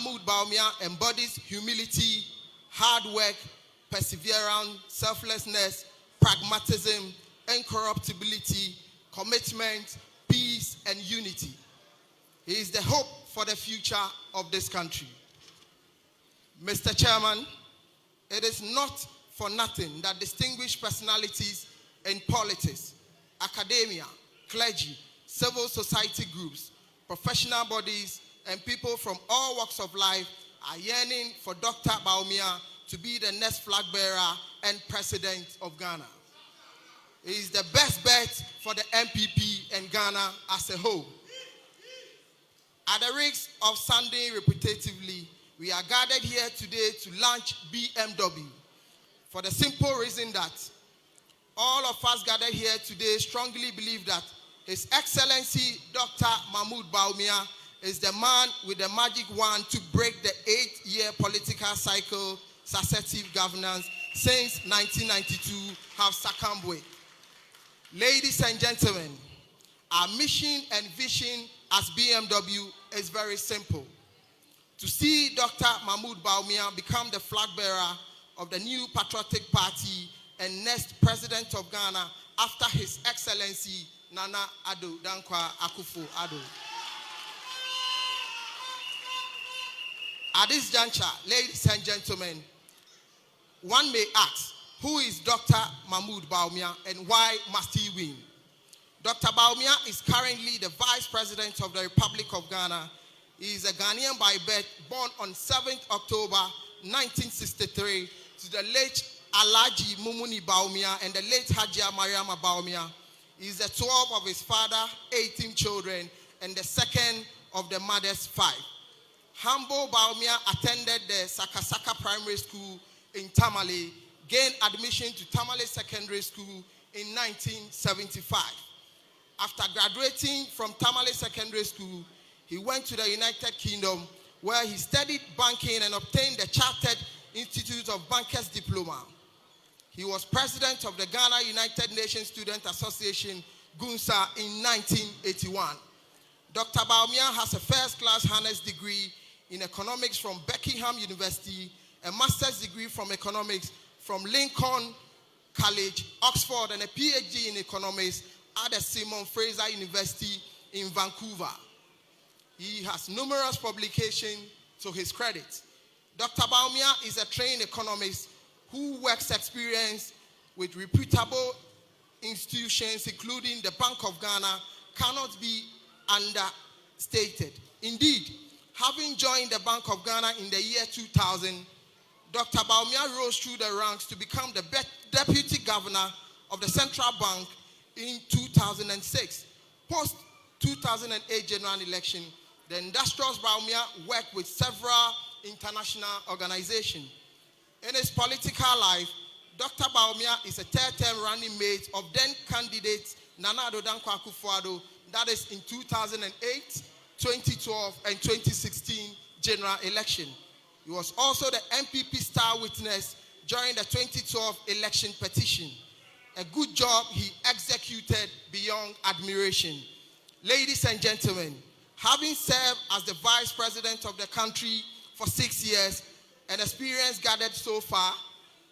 Mahmoud Bawumia embodies humility, hard work, perseverance, selflessness, pragmatism, incorruptibility, commitment, peace, and unity. He is the hope for the future of this country. Mr. Chairman, it is not for nothing that distinguished personalities in politics, academia, clergy, civil society groups, professional bodies, and people from all walks of life are yearning for Dr. Bawumia to be the next flag bearer and president of Ghana. He is the best bet for the NPP and Ghana as a whole. At the risk of sounding repetitively, we are gathered here today to launch BMW for the simple reason that all of us gathered here today strongly believe that His Excellency Dr. Mahmoud Bawumia is the man with the magic wand to break the 8-year political cycle successive governance since 1992 have succumbed with. Ladies and gentlemen, our mission and vision as BMW is very simple. To see Dr. Mahmoud Bawumia become the flag bearer of the new patriotic party and next president of Ghana after His Excellency Nana Addo Dankwa Akufo-Addo. At this juncture, ladies and gentlemen, one may ask, who is Dr. Mahmoud Bawumia and why must he win? Dr. Bawumia is currently the Vice President of the Republic of Ghana. He is a Ghanaian by birth, born on 7th October 1963 to the late Alhaji Mumuni Bawumia and the late Hajia Mariama Bawumia. He is the 12th of his father, 18 children, and the second of the mother's 5. Humble Bawumia attended the Sakasaka Primary School in Tamale, gained admission to Tamale Secondary School in 1975. After graduating from Tamale Secondary School, he went to the United Kingdom where he studied banking and obtained the Chartered Institute of Bankers Diploma. He was president of the Ghana United Nations Student Association, GUNSA, in 1981. Dr. Bawumia has a first-class honors degree in economics from Buckingham University, a master's degree from economics from Lincoln College, Oxford, and a PhD in economics at the Simon Fraser University in Vancouver. He has numerous publications to his credit. Dr. Bawumia is a trained economist who works experience with reputable institutions, including the Bank of Ghana, cannot be understated. Indeed, having joined the Bank of Ghana in the year 2000, Dr. Bawumia rose through the ranks to become the deputy governor of the Central Bank in 2006. Post-2008 general election, the industrious Bawumia worked with several international organizations. In his political life, Dr. Bawumia is a third-term running mate of then-candidate Nana Addo Dankwa Akufo-Addo, that is in 2008, 2012, and 2016 general election. He was also the NPP star witness during the 2012 election petition. A good job he executed beyond admiration. Ladies and gentlemen, having served as the vice president of the country for 6 years and experience gathered so far,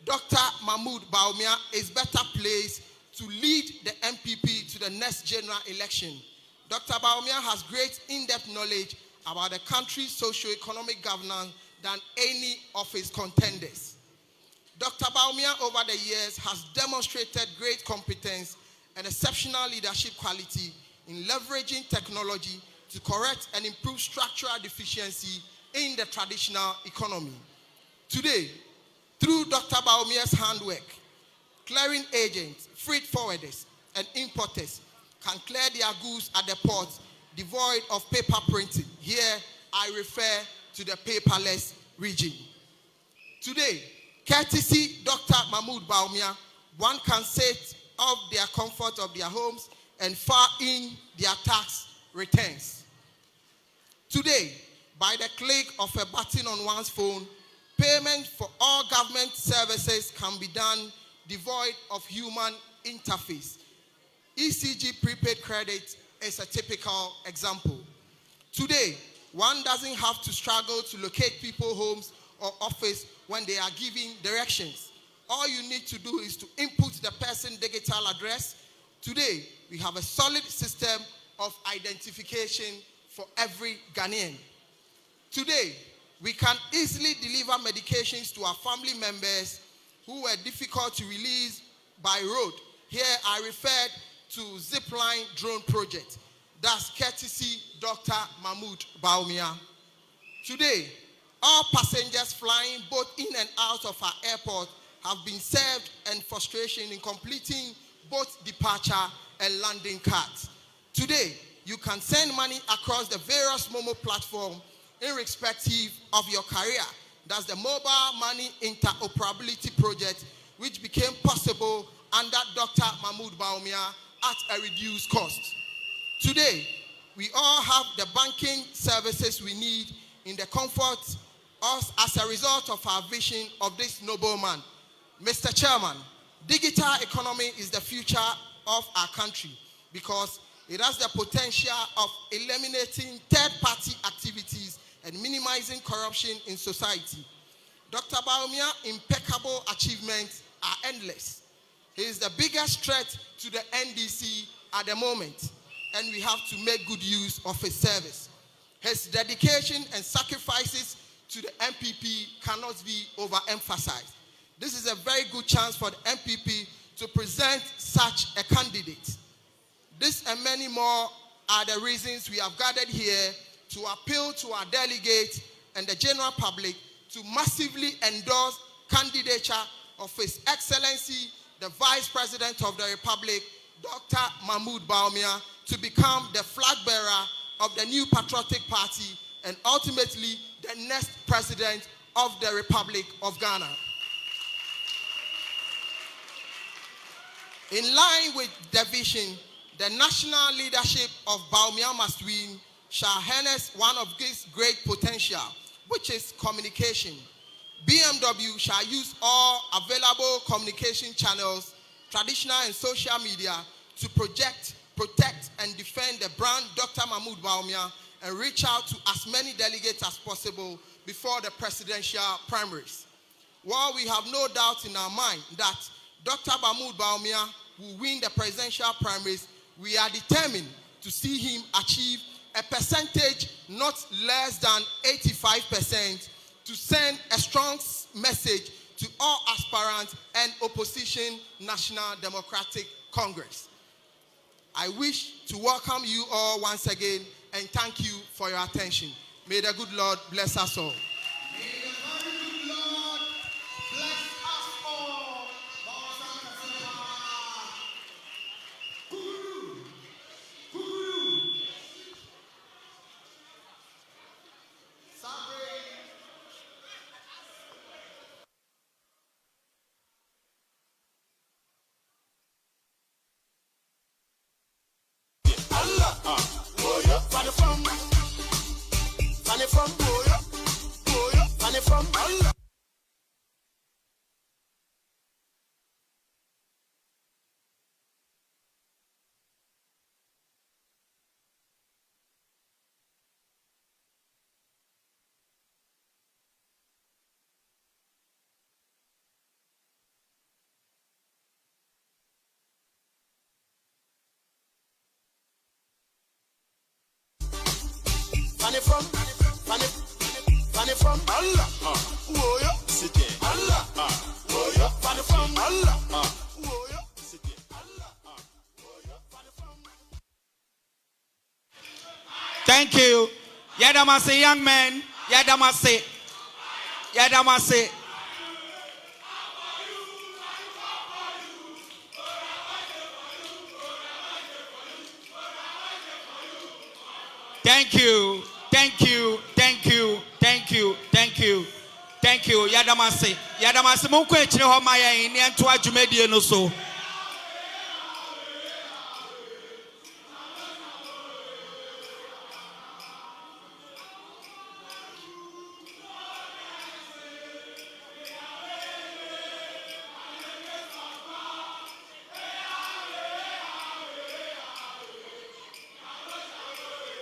Dr. Mahmoud Bawumia is better placed to lead the NPP to the next general election. Dr. Bawumia has great in-depth knowledge about the country's socio-economic governance than any of his contenders. Dr. Bawumia over the years has demonstrated great competence and exceptional leadership quality in leveraging technology to correct and improve structural deficiency in the traditional economy. Today, through Dr. Bawumia's handwork, clearing agents, freight forwarders, and importers can clear their goods at the ports devoid of paper printing. Here, I refer to the paperless region. Today, courtesy Dr. Mahmoud Bawumia, one can set up their comfort of their homes and file in their tax returns. Today, by the click of a button on one's phone, payment for all government services can be done devoid of human interface. ECG prepaid credit is a typical example. Today, one doesn't have to struggle to locate people's homes or office when they are giving directions. All you need to do is to input the person's digital address. Today, we have a solid system of identification for every Ghanaian. Today, we can easily deliver medications to our family members who were difficult to release by road. Here I referred to Zipline Drone Project. That's courtesy Dr. Mahmoud Bawumia. Today, all passengers flying both in and out of our airport have been served and frustration in completing both departure and landing cards. Today, you can send money across the various Momo platforms irrespective of your career. That's the Mobile Money Interoperability Project, which became possible under Dr. Mahmoud Bawumia at a reduced cost. Today, we all have the banking services we need in the comfort as a result of our vision of this nobleman. Mr. Chairman, digital economy is the future of our country because it has the potential of eliminating third-party activities and minimizing corruption in society. Dr. Bawumia's impeccable achievements are endless. He is the biggest threat to the NDC at the moment, and we have to make good use of his service. His dedication and sacrifices to the NPP cannot be overemphasized. This is a very good chance for the NPP to present such a candidate. This and many more are the reasons we have gathered here to appeal to our delegates and the general public to massively endorse candidature of His Excellency, the Vice President of the Republic, Dr. Mahmoud Bawumia, to become the flag bearer of the new patriotic party and ultimately the next president of the Republic of Ghana. In line with the vision, the national leadership of Bawumia Must Win shall harness one of this great potential, which is communication. BMW shall use all available communication channels, traditional and social media, to project, protect, and defend the brand Dr. Mahmoud Bawumia and reach out to as many delegates as possible before the presidential primaries. While we have no doubt in our mind that Dr. Mahmoud Bawumia will win the presidential primaries, we are determined to see him achieve a percentage not less than 85% to send a strong message to all aspirants and opposition National Democratic Congress. I wish to welcome you all once again and thank you for your attention. May the good Lord bless us all. Thank you. Yadamase, young man. Yadamase. Yadamase. Thank you. Thank you. Thank you. Thank you. Thank you. Thank you. Yadamase. Yadamase munko echine ho maya ni anto adwumedie no so.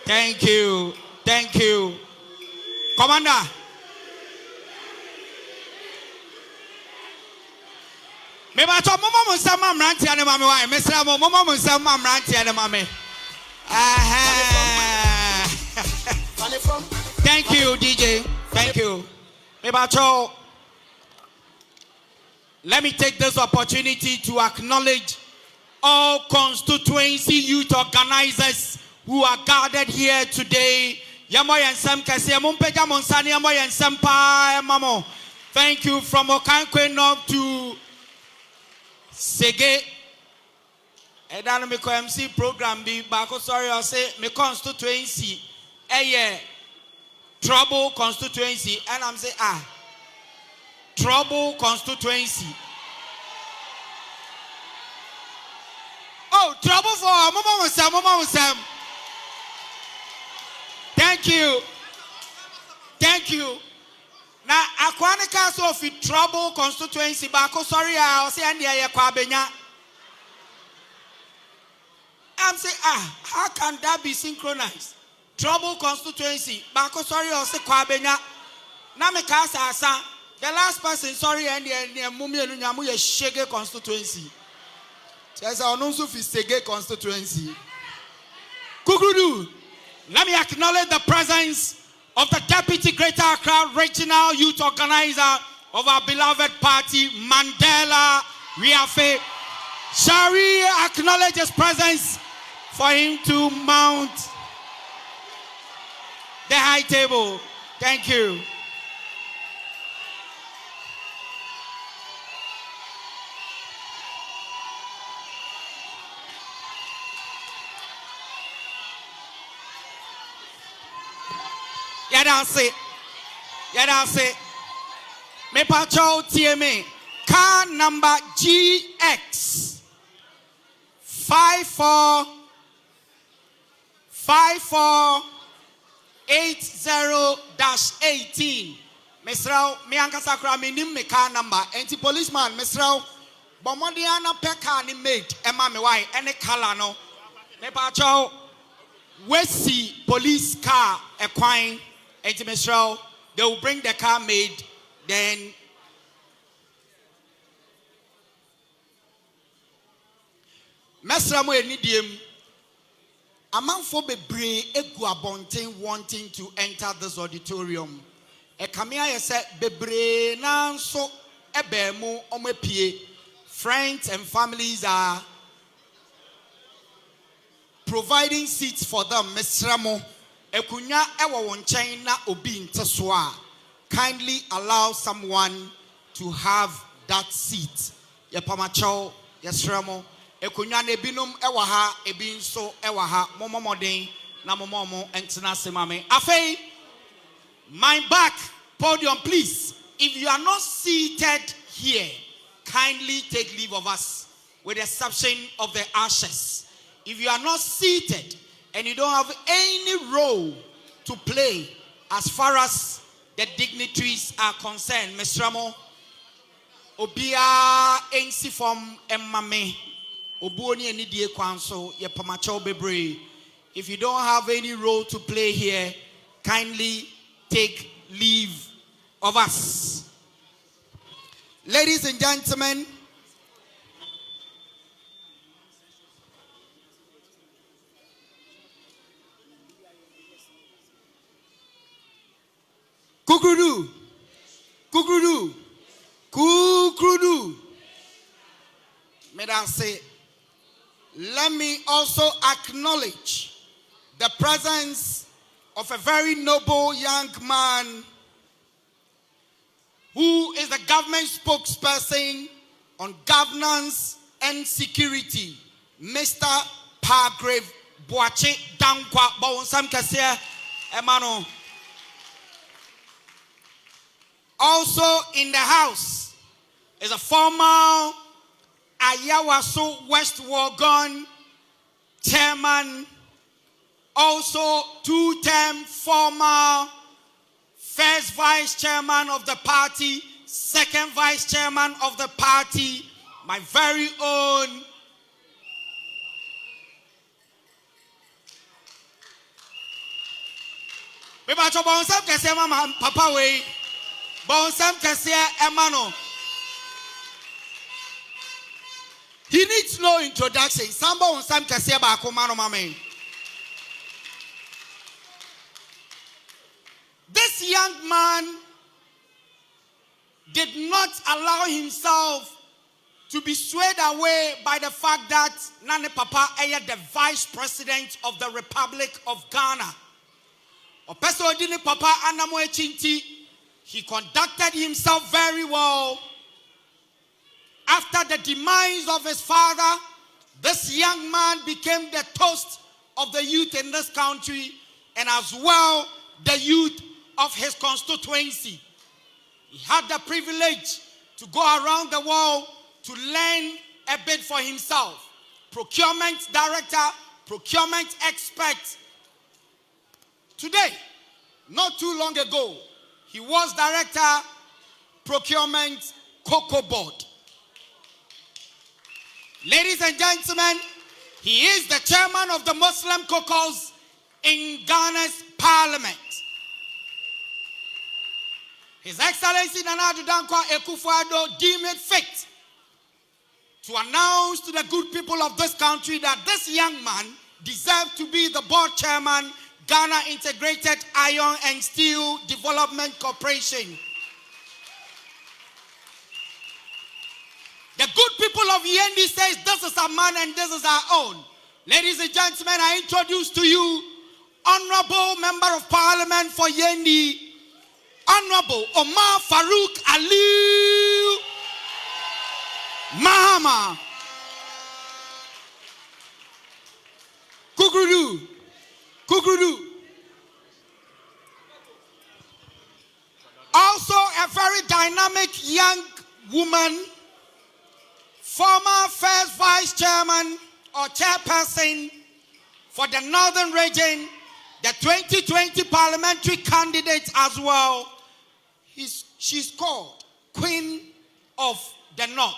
Thank you. Thank you. Commander. Maybe I told Mama Sama Ranti and Mammy. Mr. Mama Sama Ranti and Mammy. Thank you, DJ. Thank you. Maybe I told. Let me take this opportunity to acknowledge all constituency youth organizers who are gathered here today. Thank you from Okankwe North to Sege. Edan me ko MC program bi bako sorry I say me constituency trouble constituency and I'm say trouble constituency. Oh, trouble for Mama Sam. Thank you. Thank you. Now, Aquanica so fi trouble constituency, bako sorry, I'll say and ya kwabenya. I'm saying, how can that be synchronized? Trouble constituency, bako sorry, I'll say kwabenya. Na me kasa asa. The last person, sorry, and the mummy and yamu shege constituency. There's an also fi sege constituency. Kukudu. Let me acknowledge the presence of the Deputy Greater Accra Regional Youth Organizer of our beloved party, Mandela Riafe. Shall we acknowledge his presence for him to mount the high table? Thank you. Yadase. Me pacho TMA. Car number GX 5480-18. Mesrao, me ankasa kra me nim me car number. Enti policeman, mesrao, bomodiana peka ni made. Emma me why any color no. Me pacho we see police car equine. Mesrao, they will bring the car made, then Mesramo enidium. A man for bebre egu abonten wanting to enter this auditorium. E kamia said bebre nanso ebemu omepie. Friends and families are providing seats for them. Mesramo. Ekunya ewa wonchen na obi nteswa. Kindly allow someone to have that seat. Ye pamacho, yesremo. Ekunya ne binum ewa ha, ebi nso ewa ha. Momomoden na momomo entina semame. Afei, my back podium, please. If you are not seated here, kindly take leave of us, with the exception of the ashes. If you are not seated and you don't have any role to play as far as the dignitaries are concerned, Mr. Ramo, Obia ensi from Emmame, Obuoni and Nidie Kwanso, Yepamacho Bebre. If you don't have any role to play here, kindly take leave of us. Ladies and gentlemen, Kukrudu, Kukrudu, Kukrudu. May I say, let me also acknowledge the presence of a very noble young man who is the government spokesperson on governance and security, Mr. Pargrave Boache Dankwa Bawunsam Kasia Emano. Also in the house is a former Ayawaso West Wagon chairman, also two-term former first vice chairman of the party, second vice chairman of the party, my very own Mebacho bonsam kese mama papa we. Bonsam kese emano. He needs no introduction. Samba bonsam kese ba kumano mama. This young man did not allow himself to be swayed away by the fact that Nane Papa is the vice president of the Republic of Ghana. Opeso Odini Papa Anamo Echinti, he conducted himself very well. After the demise of his father, this young man became the toast of the youth in this country and as well the youth of his constituency. He had the privilege to go around the world to learn a bit for himself. Procurement director, procurement expert. Today, not too long ago, he was director, procurement, Cocoa Board. Ladies and gentlemen, he is the chairman of the Muslim caucus in Ghana's parliament. His Excellency Nana Addo Dankwa Akufo-Addo deemed it fit to announce to the good people of this country that this young man deserved to be the board chairman, Ghana Integrated Iron and Steel Development Corporation. The good people of Yendi says this is our man and this is our own. Ladies and gentlemen, I introduce to you Honorable Member of Parliament for Yendi, Honorable Omar Farouk Ali Mahama. Kugudu. Also a very dynamic young woman, former first vice chairman or chairperson for the Northern Region, the 2020 parliamentary candidate as well. She's called Queen of the North.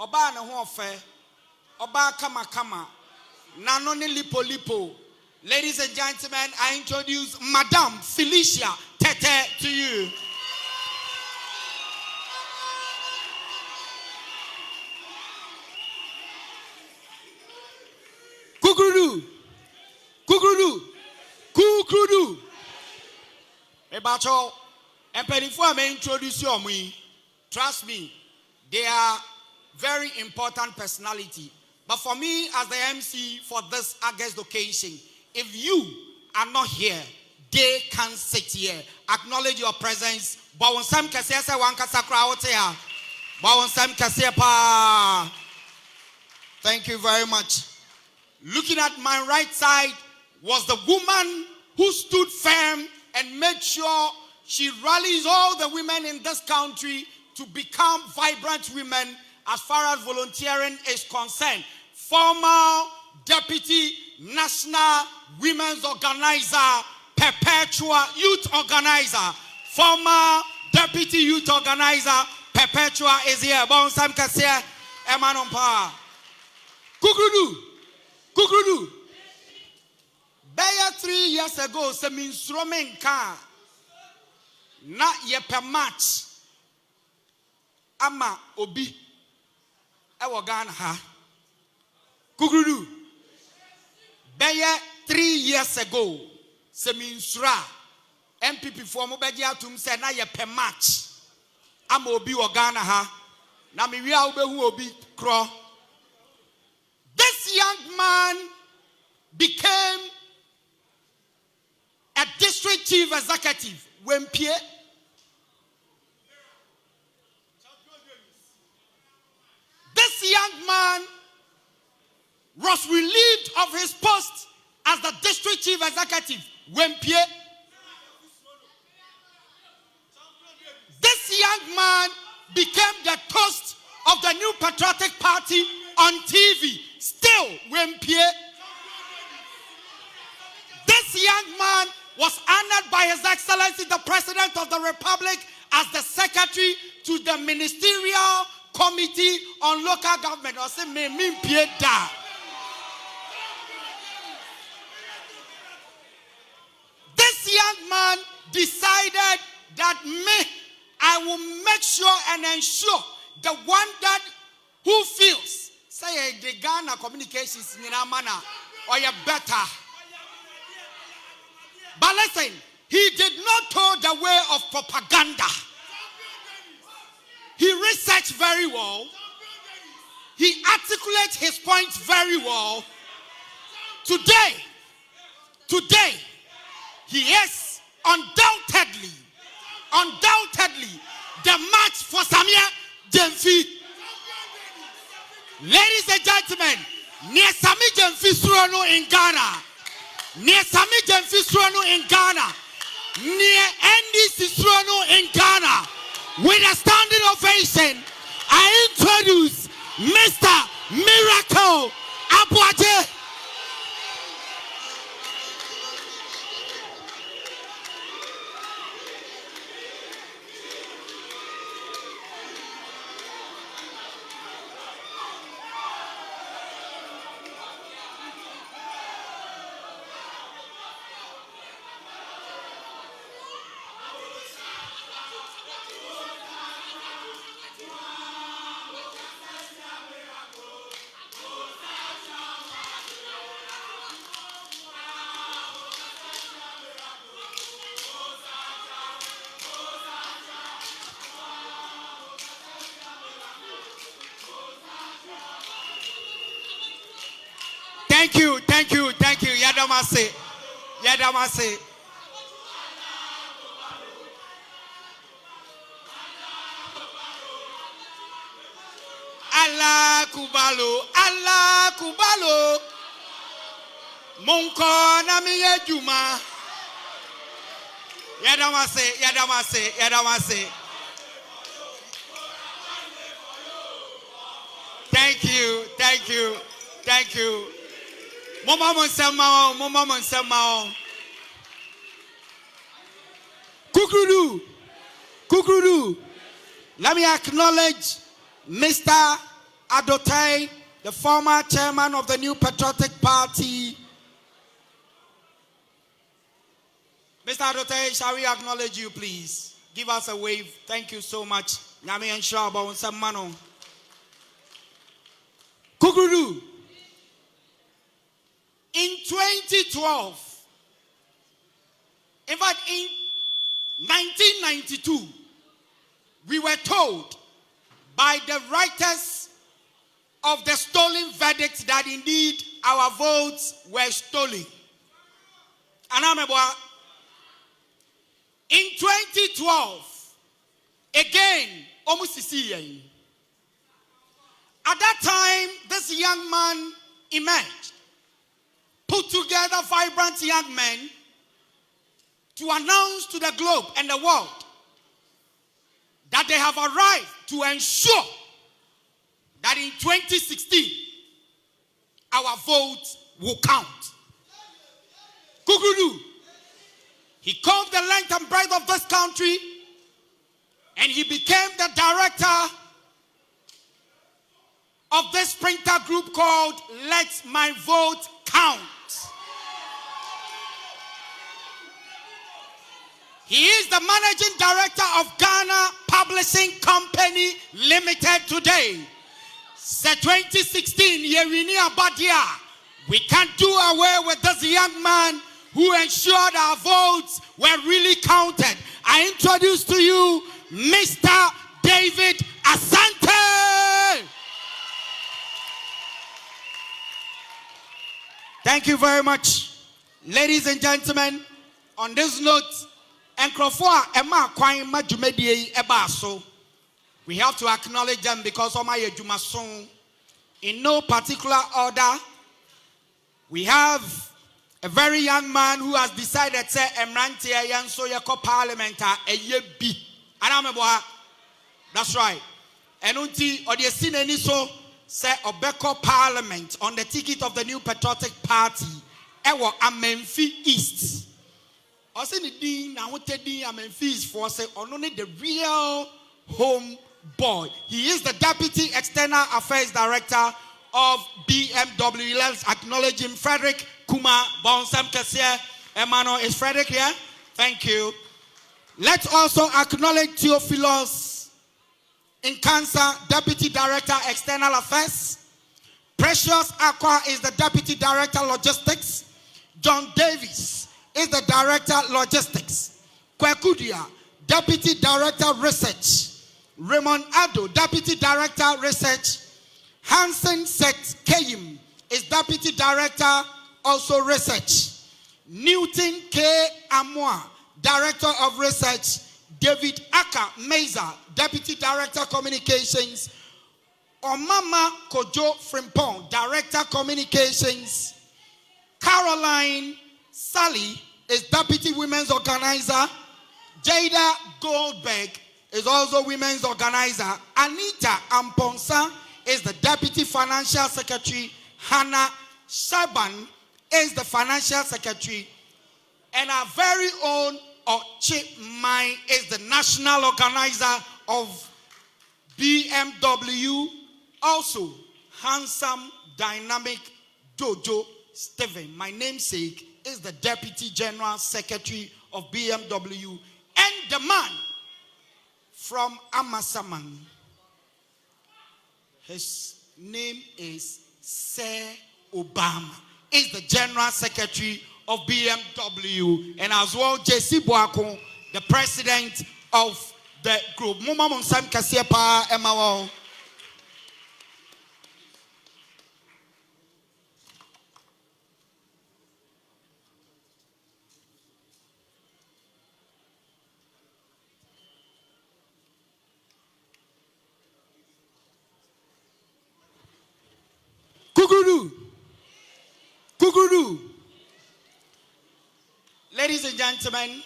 Oba na hofe, Oba kama, nanoni lipo. Ladies and gentlemen, I introduce Madame Felicia Tete to you. Kukudu. Ebacho, and before I may introduce you, trust me, they are very important personality. But for me, as the MC for this August occasion, if you are not here, they can sit here. Acknowledge your presence. Bawumia kese wankasa krawotea. Bawumia kese pa. Thank you very much. Looking at my right side was the woman who stood firm and made sure she rallies all the women in this country to become vibrant women as far as volunteering is concerned. Former Deputy National Women's Organizer, Perpetua Youth Organizer. Former Deputy Youth Organizer, Perpetua is here. Bawumia kese emanompa. Kukudu. Beya 3 years ago, se minstrumen ka na yepe match ama obi ewo Ghana ha. Kukudu. Beya 3 years ago, se minsura NPP for mo beji atum se na yepe match ama obi wo Ghana ha. Na mi wi a obehu obi kro. This young man became a district chief executive when Pierre. This young man was relieved of his post as the district chief executive when Pierre. This young man became the toast of the New Patriotic Party on TV. Still, when Pierre, this young man was honored by His Excellency the President of the Republic as the Secretary to the Ministerial Committee on Local Government. man decided that I will make sure and ensure the one that who feels say the Ghana communications in a manner or you better. But listen, he did not tow the way of propaganda. He researched very well. He articulates his points very well. Today, he is undoubtedly the match for Samia Jemfi. Ladies and gentlemen, near Sami Jemfi Surono in Ghana. Near Sami Jemfi Surono in Ghana. Near NDC Surono in Ghana. With a standing ovation, I introduce Mr. Miracle Abuaje. Thank you. Yadamase. Allah Kubalo. Monko na miye juma. Yadamase. Thank you. Mama Monsemao. Kukrudu. Let me acknowledge Mr. Adotai, the former chairman of the New Patriotic Party. Mr. Adotai, shall we acknowledge you, please? Give us a wave. Thank you so much. Nami and Shaba Monsemano. Kukrudu. In 2012, in fact, in 1992, we were told by the writers of the stolen verdict that indeed our votes were stolen. In 2012, again, almost at that time, this young man emerged, put together vibrant young men to announce to the globe and the world that they have arrived to ensure that in 2016 our votes will count. Kukudu, he covered the length and breadth of this country and he became the director of this sprinter group called Let My Vote Count. He is the managing director of Ghana Publishing Company Limited today. Since 2016, Yerini Abadia, we can't do away with this young man who ensured our votes were really counted. I introduce to you Mr. David Asante. Thank you very much. Ladies and gentlemen, on this note, we have to acknowledge them because in no particular order. We have a very young man who has decided to say parliament a year B. That's right. And until so say Obeko Parliament on the ticket of the New Patriotic Party, Ewo Amenfi East. Also, the dean, I want to be Amenfi for say only the real home boy. He is the Deputy External Affairs Director of BMW. Let's acknowledge him, Frederick Kuma Bonsam Kasia. Emmanuel, is Frederick here? Thank you. Let's also acknowledge Theophilus Nkansa, Deputy Director, External Affairs. Precious Aqua is the Deputy Director, Logistics. John Davis is the Director, Logistics. Kwekudia, Deputy Director, Research. Raymond Ado, Deputy Director, Research. Hansen Set Kayim is Deputy Director, also Research. Newton K. Amwa, Director of Research. David Aka Meza, Deputy Director, Communications. Omama Kojo Frimpong, Director, Communications. Caroline Sally is Deputy Women's Organizer. Jada Goldberg is also Women's Organizer. Anita Amponsa is the Deputy Financial Secretary. Hannah Shaban is the Financial Secretary. And our very own Ochi Mai is the National Organizer of BMW. Also, handsome, dynamic Jojo Steven, my namesake, is the Deputy General Secretary of BMW. And the man from Amasaman, his name is Sir Obama, is the General Secretary of BMW. And as well, JC Boako, the President of the group. Muma Monsam Kasiepa Emawao. Kuguru. Ladies and gentlemen,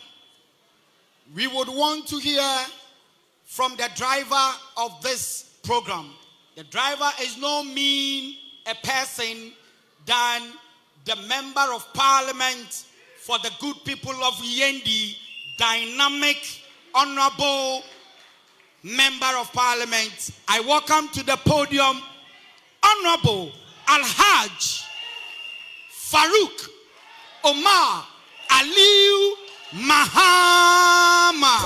we would want to hear from the driver of this program. The driver is no mean a person than the member of parliament for the good people of Yendi, dynamic, honorable member of parliament. I welcome to the podium Honorable Al-Hajj Farouk Omar Aliu Mahama.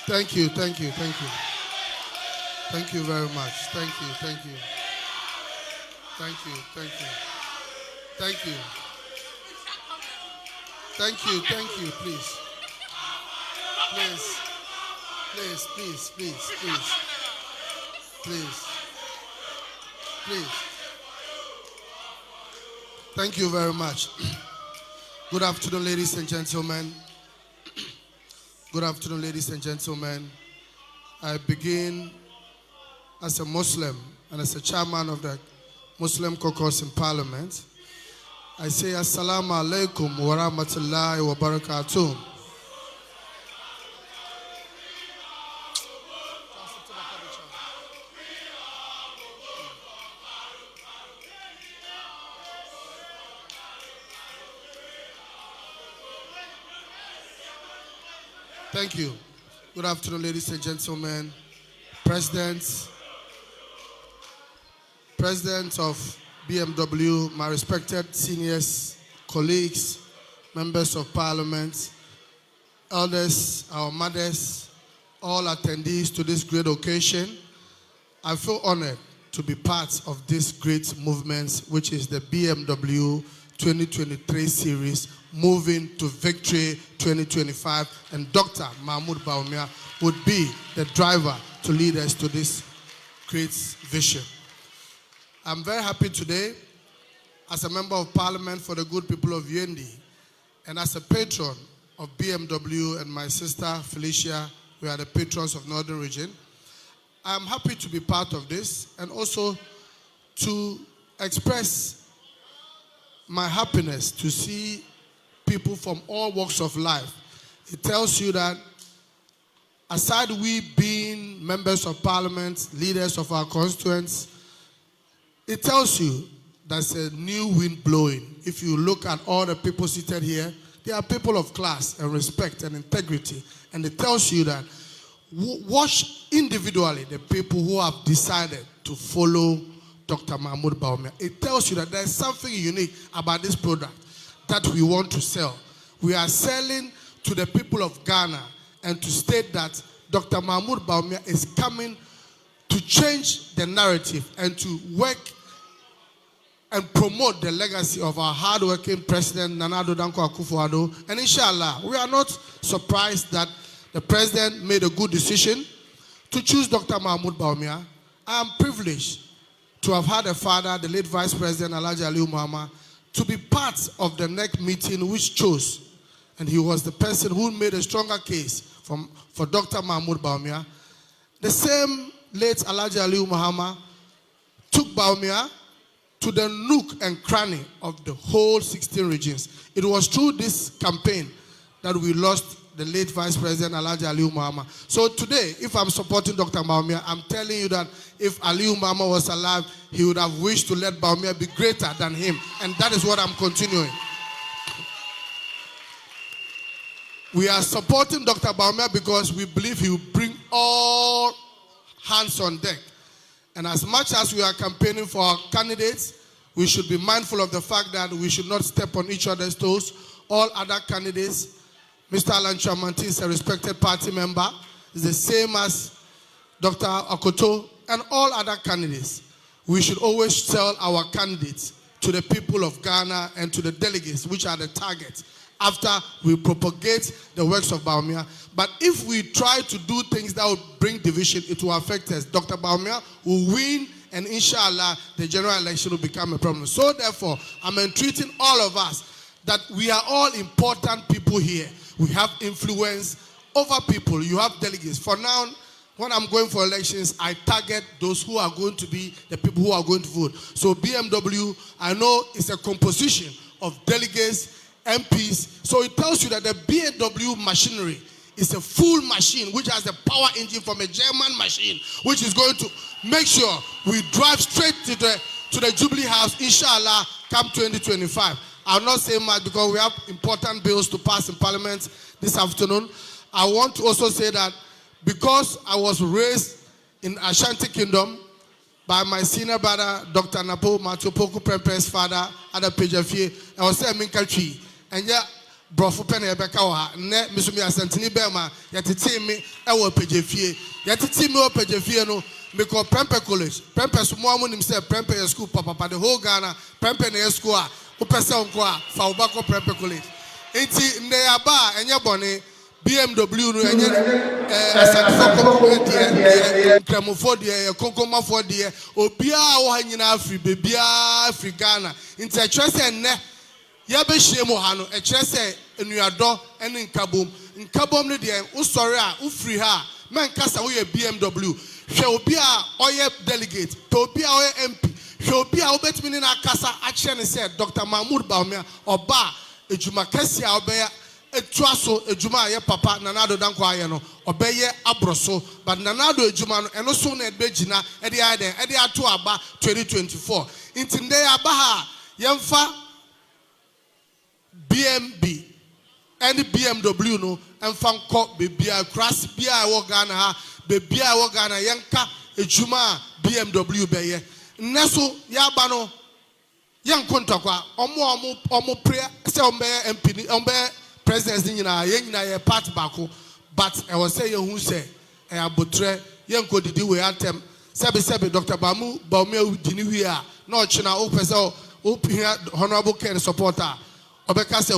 Thank you. Thank you very much. Thank you. Please. Thank you very much. Good afternoon, ladies and gentlemen. I begin as a Muslim and as a chairman of the Muslim caucus in Parliament. I say Assalamu alaikum wa rahmatullahi wa barakatuh. Thank you. Good afternoon, ladies and gentlemen. President of BMW, my respected seniors, colleagues, members of parliament, elders, our mothers, all attendees to this great occasion. I feel honored to be part of this great movement, which is the BMW 2023 series, moving to victory 2025, and Dr. Mahmoud Bawumia would be the driver to lead us to this great vision. I'm very happy today as a member of parliament for the good people of Yendi and as a patron of BMW and my sister Felicia, we are the patrons of Northern Region. I'm happy to be part of this and also to express my happiness to see people from all walks of life. It tells you that aside we being members of parliament, leaders of our constituents, it tells you there's a new wind blowing. If you look at all the people seated here, they are people of class and respect and integrity. And it tells you that watch individually the people who have decided to follow Dr. Mahmoud Bawumia. It tells you that there's something unique about this product that we want to sell. We are selling to the people of Ghana and to state that Dr. Mahmoud Bawumia is coming to change the narrative and to work and promote the legacy of our hard-working President Nana Addo Dankwa Akufo-Addo. And inshallah, we are not surprised that the President made a good decision to choose Dr. Mahmoud Bawumia. I am privileged to have had a father, the late Vice President Alhaji Aliyu Muhammad, to be part of the NEC meeting which chose. And he was the person who made a stronger case for Dr. Mahmoud Bawumia. The same late Alhaji Aliyu Muhammad took Bawumia to the nook and cranny of the whole 16 regions. It was through this campaign that we lost the late Vice President Alhaji Aliyu Muhammad. So today, if I'm supporting Dr. Bawumia, I'm telling you that if Aliyu Muhammad was alive, he would have wished to let Bawumia be greater than him. And that is what I'm continuing. We are supporting Dr. Bawumia because we believe he will bring all hands on deck. And as much as we are campaigning for our candidates, we should be mindful of the fact that we should not step on each other's toes. All other candidates, Mr. Alan Chamanti is a respected party member, is the same as Dr. Okoto and all other candidates. We should always tell our candidates to the people of Ghana and to the delegates, which are the targets, after we propagate the works of Bawumia. But if we try to do things that will bring division, it will affect us. Dr. Bawumia will win, and inshallah, the general election will become a problem. So therefore, I'm entreating all of us that we are all important people here. We have influence over people. You have delegates. For now, when I'm going for elections, I target those who are going to be the people who are going to vote. So BMW, I know it's a composition of delegates, MPs. So it tells you that the BMW machinery is a full machine which has a power engine from a German machine, which is going to make sure we drive straight to the Jubilee House, inshallah, come 2025. I'll not say much because we have important bills to pass in Parliament this afternoon. I want to also say that because I was raised in Ashanti Kingdom by my senior brother, Dr. Napo Matopoku Prempe's father, Ada Pejafie, I was saying Minkatri. And yeah, Brofu Penny Ebekawa, Ne Misumi Asantini Bema, Yatiti me, Ewa Pejafie. Yatiti me, Pejafie, no, because Prempe College, Prempe Sumoamun himself, Prempe school, Papa, the whole Ghana, Prempe ne school, Upesa Unkwa, Faubako Prempe College. Eti Neaba, and Yabone, BMW, and Cramophobia, Cocomaphobia, Obia, Wahina, Bibia, Frigana, interest and ne. Yabe Mohano, a chese, and you adore, and in Kabum. In Kabum, the Usoria, Ufriha, Man Casa, we a BMW. Shall be our delegate, to be our MP. Shall be our bet meaning our Casa action said Dr. Mahmoud Bawumia, or Ba, a Jumakesi, Albea, a Traso, a Jumaya Papa, Nanado Danquayano, or Beye Abroso, but Nanado Jumano, and also Ned Bejina, at the idea, at the Atuaba 2024. Intinde Abaha, Yamfa. BMB and BMW no and fanko bebia crass bia wo Ghana ha bebia wo Ghana yanka ejuma BMW beye neso yaba no yankontakwa omo prayer say ombe MP ombe president nyina yenyina ye part bako but I was say hu say e abotre yanko didi we antem sebe Dr. Bawumia dini wi a na ochina o pese o honorable Ken supporter. There's nothing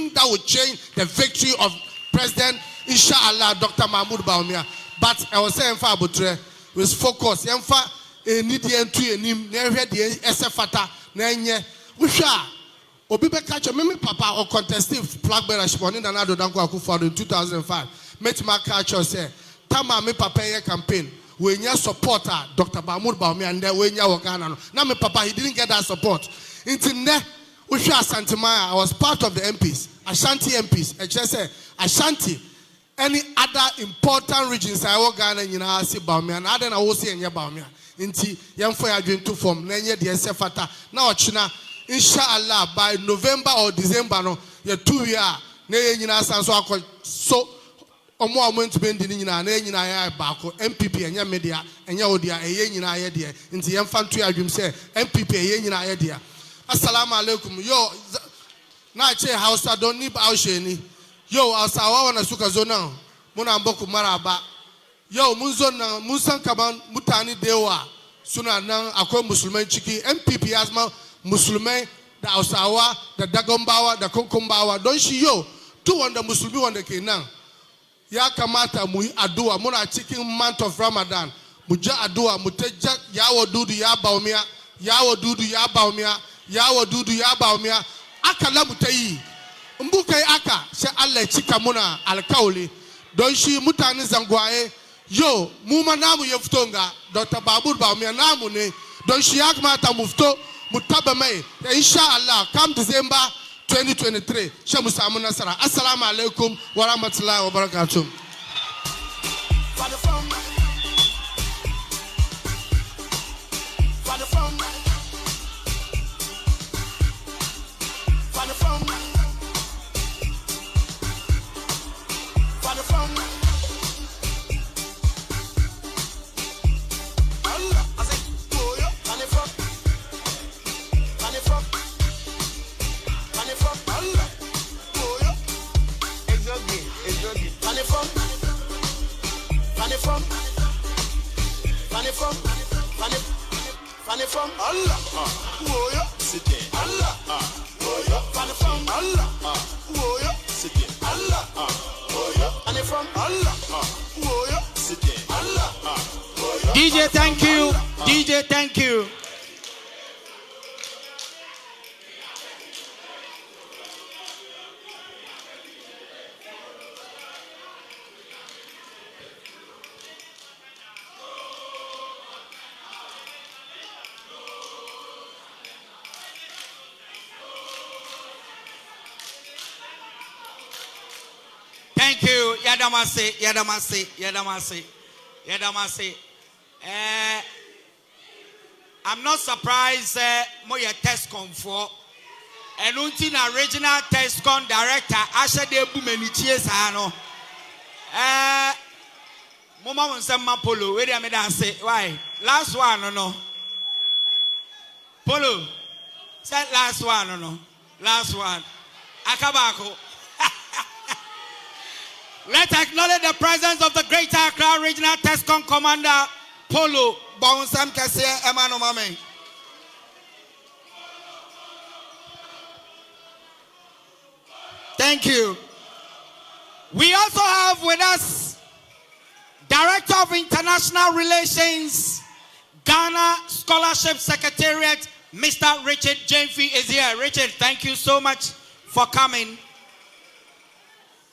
that will change the victory of President inshallah Dr. Mahmoud Bawumia. But I was saying for Abutre with focus. Yemfa need to enim never the SFata nenye. Usha Obibe catch me papa or contesting flag bearer responding Nana Addo Dankwa Akufo-Addo in 2005. Met my catch say Tama me papa campaign. When you supporter Dr. Mahmoud Bawumia and then when you are Ghana. Now my papa he didn't get that support. Until ne Usha Santimaya, I was part of the MPs. Ashanti MPs. I just say Ashanti. Any other important regions I work Ghana in see Bawumia and other I will see in Bawumia. Inti young for your dream to form. Nenye the SFata. Now China, inshallah by November or December no, your 2 year. Nenye so omo amount bendi nyina na nyina ya baako NPP enya media enya odia eye nyina ya de nti yem fanto adwum se NPP eye nyina ya de assalamu alaikum yo na che Hausa don ni ba ni yo asawa wana suka zo nan muna mboku maraba yo mun zo nan mun san kaman mutane da yawa suna nan akwai musulmai ciki NPP asma musulmai da Hausawa da Dagombawa da Konkombawa don shi yo tu wanda musulmi wanda ke nan ya kamata mu yi addu'a muna cikin month of Ramadan mu ji addu'a mu ta yawo dudu ya Bawumia yawo dudu ya Bawumia yawo dudu ya Bawumia aka la mu ta yi in buka yi aka sai Allah ya cika muna alkawali don shi mutanen zangwaye yo mu ma namu ya fito ga Dr. Bawumia namu ne don shi ya kamata mu fito mu taba mai insha Allah come December 2023 shamu samu nasara assalamu alaikum wa rahmatullahi wa barakatuh From Allah, sit there. Allah, from Allah, sit there. Allah, from Allah, sit there. Allah, DJ, thank you. DJ, thank you. Thank you, Yadamase. I'm not surprised, Moya Tescom for and until regional Tescom director, Asha de Bumenichies Hano. Mama wants some Polo, where I made say, why? Last one, no. Polo, said last one, no. Last one. Akabako. Let's acknowledge the presence of the Greater Accra Regional Tescom Commander, Polo Bawumia Kese Emmanuel Mame. Thank you. We also have with us Director of International Relations, Ghana Scholarship Secretariat, Mr. Richard Jemfi is here. Richard, thank you so much for coming.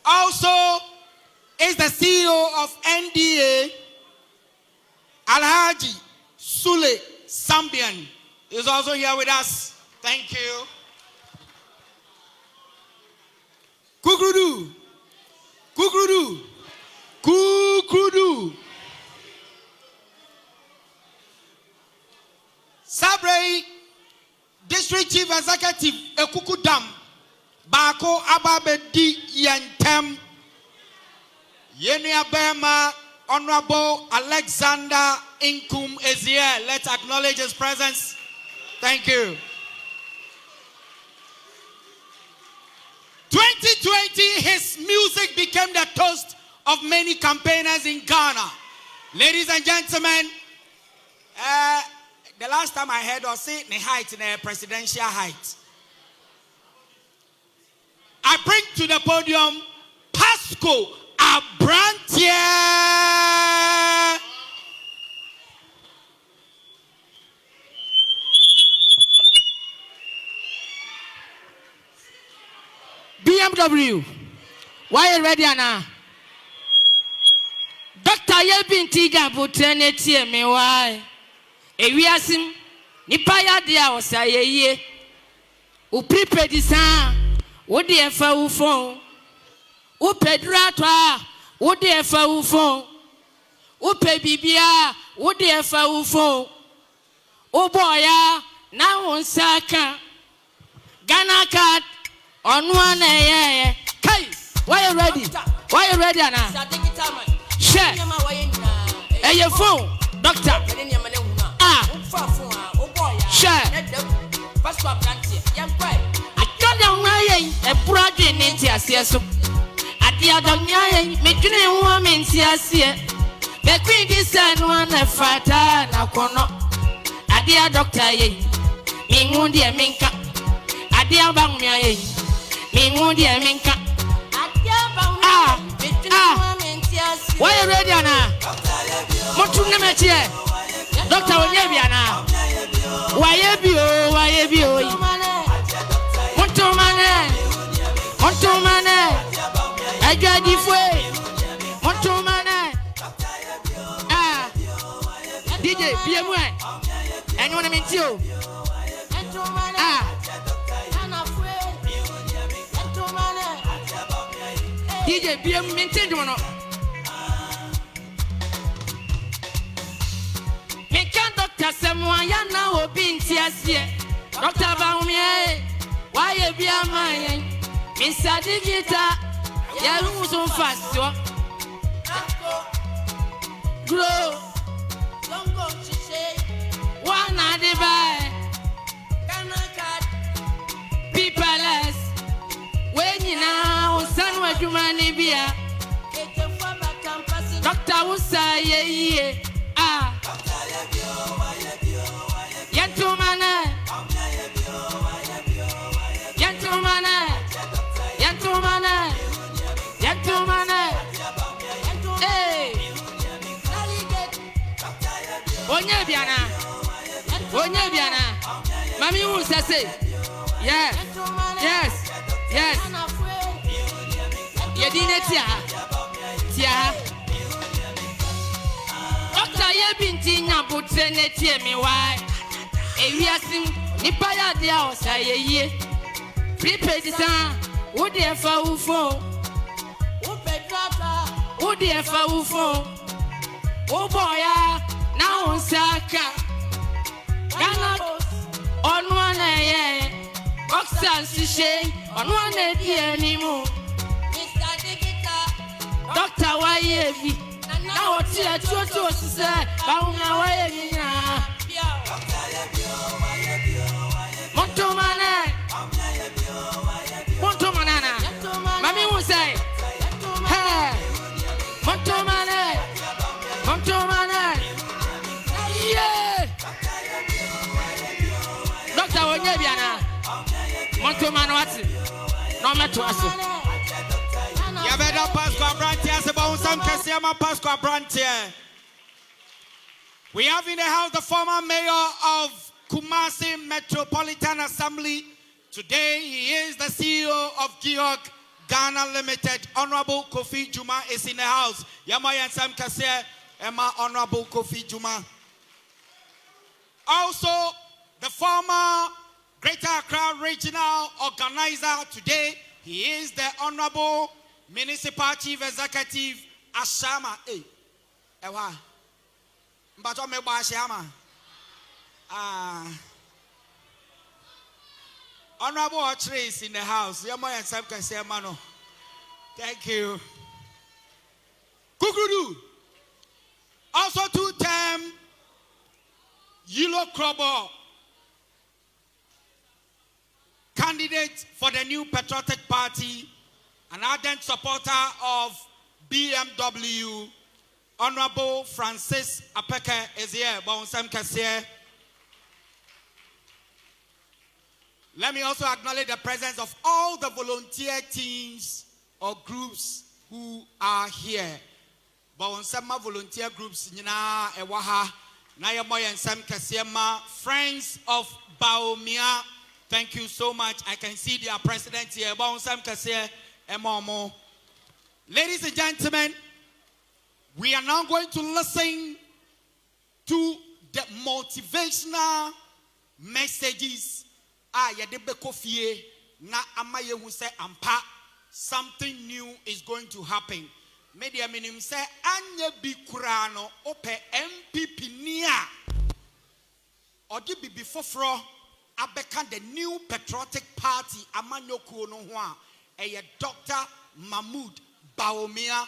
Also, is the CEO of NDA, Alhaji Sule Sambian, is also here with us. Thank you. Kukrudu. Sabre, District Chief Executive, Ekukudam, Bako Ababedi Yentem. Yenia Bema, Honorable Alexander Inkum is here. Let's acknowledge his presence. Thank you. 2020, his music became the toast of many campaigners in Ghana. Ladies and gentlemen, the last time I heard was say the height, the presidential height. I bring to the podium Pasco Abrantier. BMW. Why are you ready now? Dr. Yelbin Tiga Butene me why? A nipa ya dia osaye ye. O prepared this Would the FAU phone? Who paid Rata? Would the FAU phone? Who pay Bibia? Would the FAU phone? Oh boy, now on Saka Ghana card on one. Kai, why you ready? Why you ready, Anna? Share. Hey, your phone, doctor. Share. I don't know why a brother in India says so. At the other night, making a woman see us here. The queen is one a fighter, now corner. At the doctor, me wound dear minka. At the Bawumia, me wound dear minka. Why are you ready, Anna? Doctor Onyebiana. Why you? Montomane. I got the way. Montomane. DJ, BMW. Anyone meet you? DJ, BMW maintain one. Doctor someone ya na obi ntiasie Dr. Bawumia why you be a man Mr. Digital ya ruso fast grow don't go to say one at the buy Ghana card peopleless when you now son wa jumani bia Dr. Usa ye Gentleman. Hey, Onyebiana. Mami who say, yes. Yedine tia. Doctor Yebinti Nyabutre netie me why. Ewiasim nipa ya dia osaye. Prepaid san, wo de FAU phone. Wo de FAU phone. Oh boy, now on Saka. Ghana on one Oxan Sishay on one anymore. Mr. Digital, Dr. Wayevi. Now what's your to say? Bawumia Wayevi. Montomana. Mami will say, hey, Montomana. Yeah. Dr. Onyebiana. Montomana what's it? No matter what. You better pass Brantier about some Cassiama Pasqua Brantier. We have in the house the former mayor of Kumasi Metropolitan Assembly. Today he is the CEO of Georg Ghana Limited. Honorable Kofi Juma is in the house. Yamaya Sam Kasia, Emma Honorable Kofi Juma. Also, the former Greater Accra Regional Organizer. Today he is the Honorable Municipal Chief Executive Ashama. Ewa. Mbato me ba Ashama. Honorable Ochre is in the house. Yamaya Sam Kasia Mano. Thank you. Kukudu. Also two-term Yellow Krobo candidate for the new Patriotic Party, an ardent supporter of BMW, Honorable Francis Apeke is here. Bawumsem Kasiye. Let me also acknowledge the presence of all the volunteer teams or groups who are here. Bawumsema volunteer groups nyina ewaha na yemo yensem Kasiema, Friends of Bawumia. Thank you so much. I can see their president here. Bawumsem Kasiye emomo. Ladies and gentlemen, we are now going to listen to the motivational messages na ama yehu se ampa something new is going to happen. Media minim say anya bi kura no ope NPP nia odi bibi foforo abeka the new patriotic party amanyokuo no ho a eye Dr. Mahmoud Bawumia.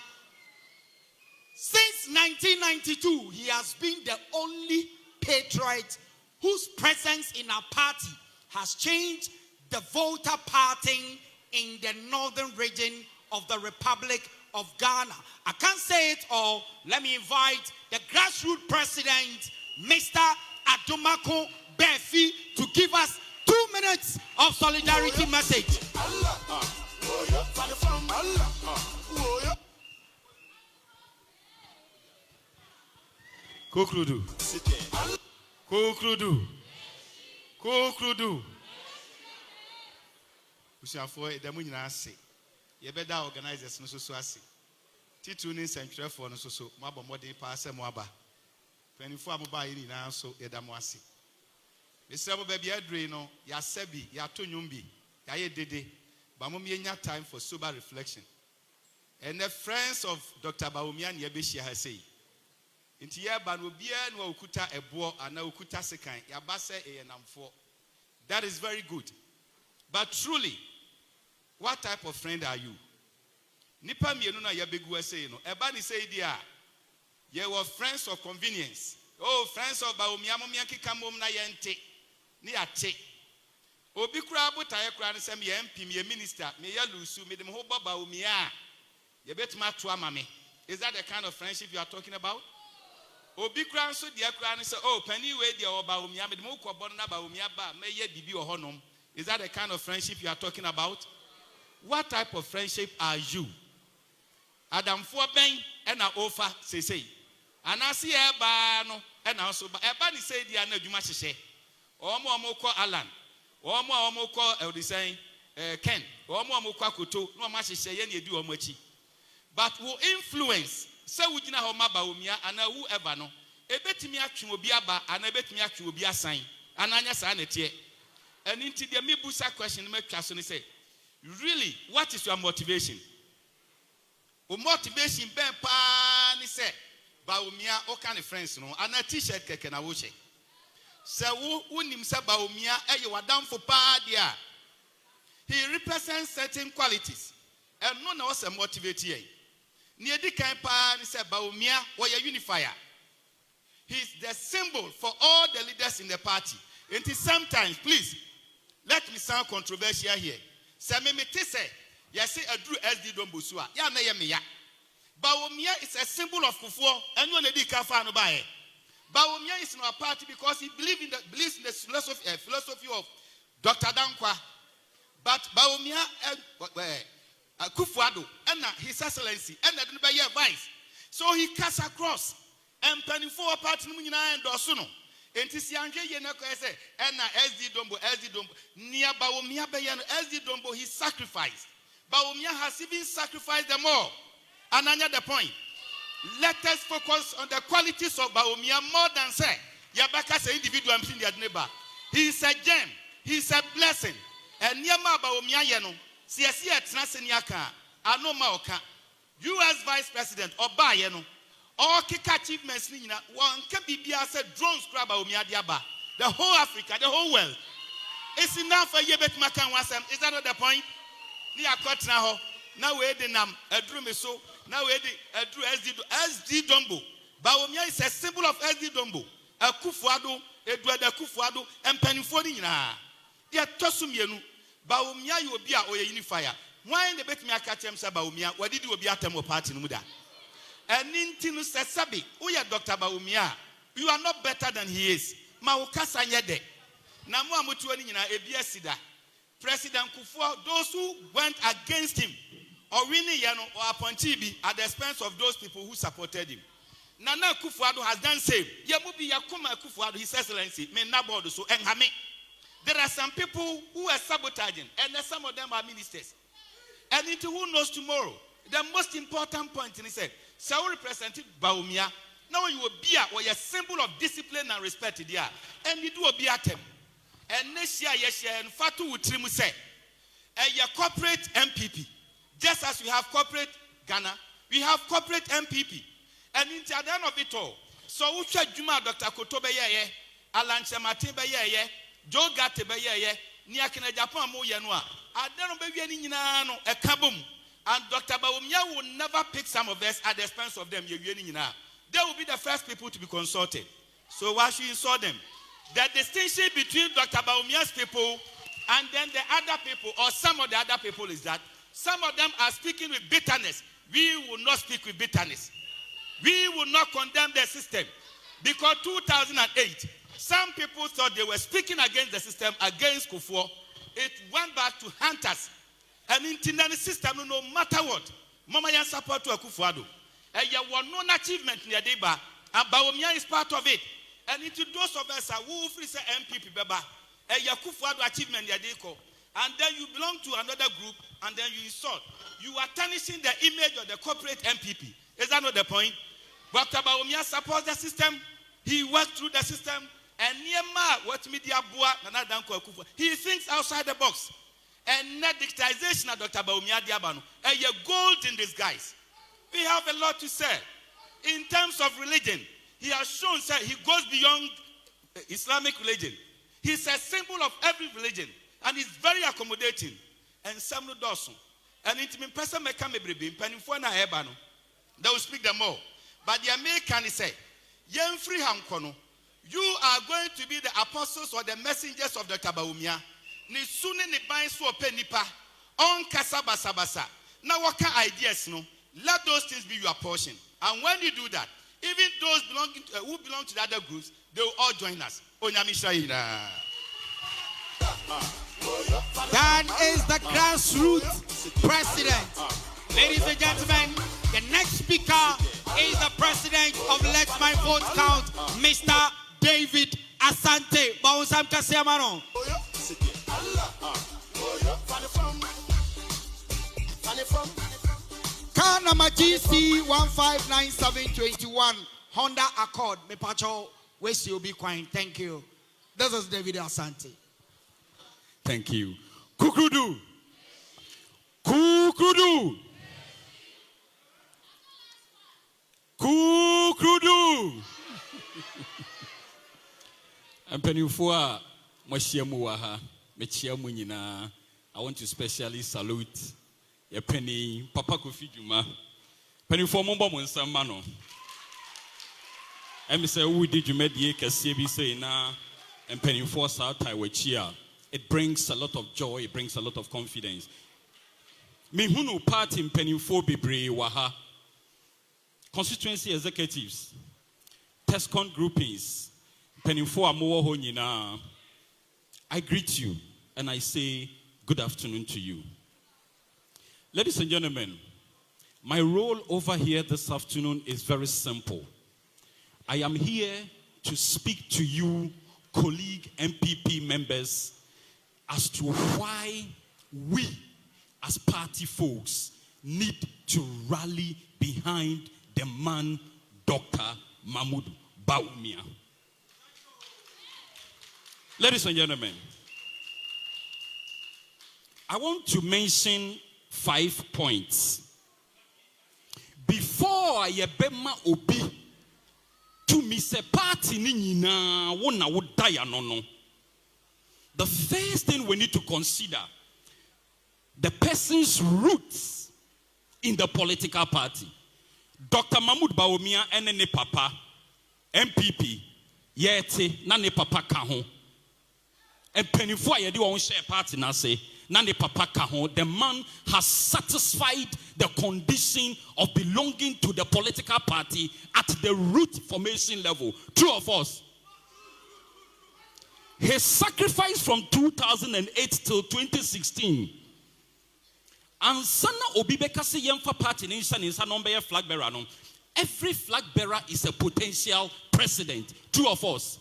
Since 1992 he has been the only patriot whose presence in our party has changed the voter pattern in the northern region of the Republic of Ghana. I can't say it all. Let me invite the grassroots president, Mr. Adomako Befi, to give us 2 minutes of solidarity message. Kokrudu. Kokrudu. Kokrudu. Usiafo edamu nyina ase. Ye beda organizers no so ase. Titu ni sentwerefo no so mabo modern pa ase mo aba. Penifo amoba yi nyina so edamu ase. Mesramo ba bia adre no ya sabi ya to nwumbi ya ye dede ba mo nya time for sober reflection. And the friends of Dr. Bawumia na be share ha sei. Inti ye ba no bia na okuta ebo ana okuta sekan ya ba se eyenamfo. That is very good. But truly, what type of friend are you? Nipa mienu na yabegu ase no. Eba ni say dia. Ye were friends of convenience. Oh, friends of Bawumia momia kika mom na yente. Ni ate. Obi kura botaye kura ne sem ye MP me minister, me ya lusu me dem ho ba Bawumia. Ye betima to amame. Is that the kind of friendship you are talking about? Obi kura so dia kura ne say, oh, pani we dia o Bawumia me dem ho kwobon na Bawumia ba me ye bibi o honom. Is that the kind of friendship you are talking about? What type of friendship are you? Adam for ben and a offer say. And I see a bar no and also a body say the anna you must say. Or more call Alan. Or more call Eldisane Ken. Or more Kwakuto, no much say any do mochi. But will influence so would you know how Bawumia and whoever no. A bet me action will be a bar and a bet me action will be a sign. And Anya sanity. And into the Mibusa question, make Casson say, really, what is your motivation? Motivation, Ben Pan say, Bawumia, all kind of friends, no, and a t-shirt can I wish it. So, who himself Bawumia, you are down for padia. He represents certain qualities, and none of us are motivated. Near the campaign, said Bawumia, or a unifier. He's the symbol for all the leaders in the party. And sometimes, please, let me sound controversial here. Samemete say, yes, I drew SD Dombusua. Ya na ya. Bawumia is a symbol of Kufuor, and you need to no buy. Bawumia is in our party because he believes in the philosophy of Dr. Dankwa. But Bawumia Kufuado, and His Excellency, and the vice. So he cuts across and penny for a party and Dosuno. Entisianje yenako say, Enna SD Dombo, near Bawumia Bayan, SD Dombo, he sacrificed. Bawumia has even sacrificed them all. And another point, let us focus on the qualities of Bawumia more than say, Yabaka is an individual in their neighbor. He is a gem, he is a blessing. And Yama Bawumia Yano, CSC at Naseniaka, Anomaoka, US Vice President, Oba Yano. All kick achievements, one can be said drones grab Bawumia. The whole Africa, the whole world. It's enough for Yebet Makan Wasam. Is that not the point? Nia cut now we the nam a drum so now we a drew SD Dombo. Bawumia is a symbol of SD Dombo. A Kufuado, Edward Kufuado, and Penifoni. They are Tosum Yenu. Bawumia, you will be a unifier. Why in the bet me a catch him, Bawumia? What did you be at a party in Muda? And Nintinu Sasabi, we are Dr. Bawumia. You are not better than he is. Maukasa Yede. Namu Amutuani na Ebiasida. President Kufuor, those who went against him, or winning Yano or Apontibi at the expense of those people who supported him. Nana Kufuor has done same. Yamubi Yakuma Kufuor, His Excellency, Menabodo so Enhame. There are some people who are sabotaging, and some of them are ministers. And into who knows tomorrow? The most important point in it said, Saul represented Bawumia. Now you will be a symbol of discipline and respect there. And you do a be at him. And next year, yes, and Fatu will trim say. A corporate MPP. Just as we have corporate Ghana, we have corporate MPP. And in the end of it all, so Ucha Juma, Dr. Kotobe Yeye, Alan Chamate Bayeye, Joe Gate Bayeye, Niakina Japan Moyanua, Adano Baby Nano, a kabum. And Dr. Bawumia will never pick some of us at the expense of them. They will be the first people to be consulted. So why should you insult them? The distinction between Dr. Bawumia's people and then the other people, or some of the other people, is that some of them are speaking with bitterness. We will not speak with bitterness. We will not condemn the system. Because 2008, some people thought they were speaking against the system, against Kufuor. It went back to hunters. And in the system, no matter what, Mama Yan support to Akufuado. And you want no achievement in the deba, and Bawumia is part of it. And into those of us who free say MPP Baba, and Akufuado achievement in the deco. And then you belong to another group, and then you insult. You are tarnishing the image of the corporate MPP. Is that not the point? Dr. Bawumia supports the system. He worked through the system. And Niema, what media boa, he thinks outside the box. And net digitization of Dr. Bawumia Diabano, a gold in disguise. We have a lot to say. In terms of religion, he has shown that he goes beyond Islamic religion. He's a symbol of every religion, and he's very accommodating. And some no doso. And it means person may come every penny for na ebano. They will speak them more. But the American say, Yen free hankono, you are going to be the apostles or the messengers of Dr. Bawumia. Ni suni ni bain so penipa on kasa basa basa. Now what kind of ideas no? Let those things be your portion. And when you do that, even those who belong to the other groups, they will all join us. That is the grassroots president. Ladies and gentlemen, the next speaker is the president of Let My Vote Count, Mr. David Asante. Bawusam Kasiamano. Car number GC 159721 Honda Accord. Me pacho, where's you be quiet? Thank you. This is David Asante. Thank you. Kukudu. Kukudu. Kukudu. Mpenufua mwashiamu waha. Mechiamu nyina. I want to specially salute your penny Papa Kofi Juma. Penny for Momba Monsamano. And say, who did you make the Kasibi say na and penny for South Taiwachia? It brings a lot of joy, it brings a lot of confidence. Mihunu party in penny for Bibre Waha. Constituency executives, TESCON groupings, penny for Amoa Honina. I greet you and I say, good afternoon to you. Ladies and gentlemen, my role over here this afternoon is very simple. I am here to speak to you, colleague NPP members, as to why we, as party folks, need to rally behind the man, Dr. Mahmoud Bawumia. Ladies and gentlemen, I want to mention 5 points. Before I bema obi to miss a party nina wona would die no. The first thing we need to consider the person's roots in the political party. Dr. Mahmoud Bawumia and ne papa MPP yete na ne papa ka ho. And penifo ye di won share party na say Nani Papa Kahon, the man has satisfied the condition of belonging to the political party at the root formation level. True of us. His sacrifice from 2008 till 2016. And sana obibeka se yemfa party nisa nombe flag bearer no. Every flag bearer is a potential president. True of us.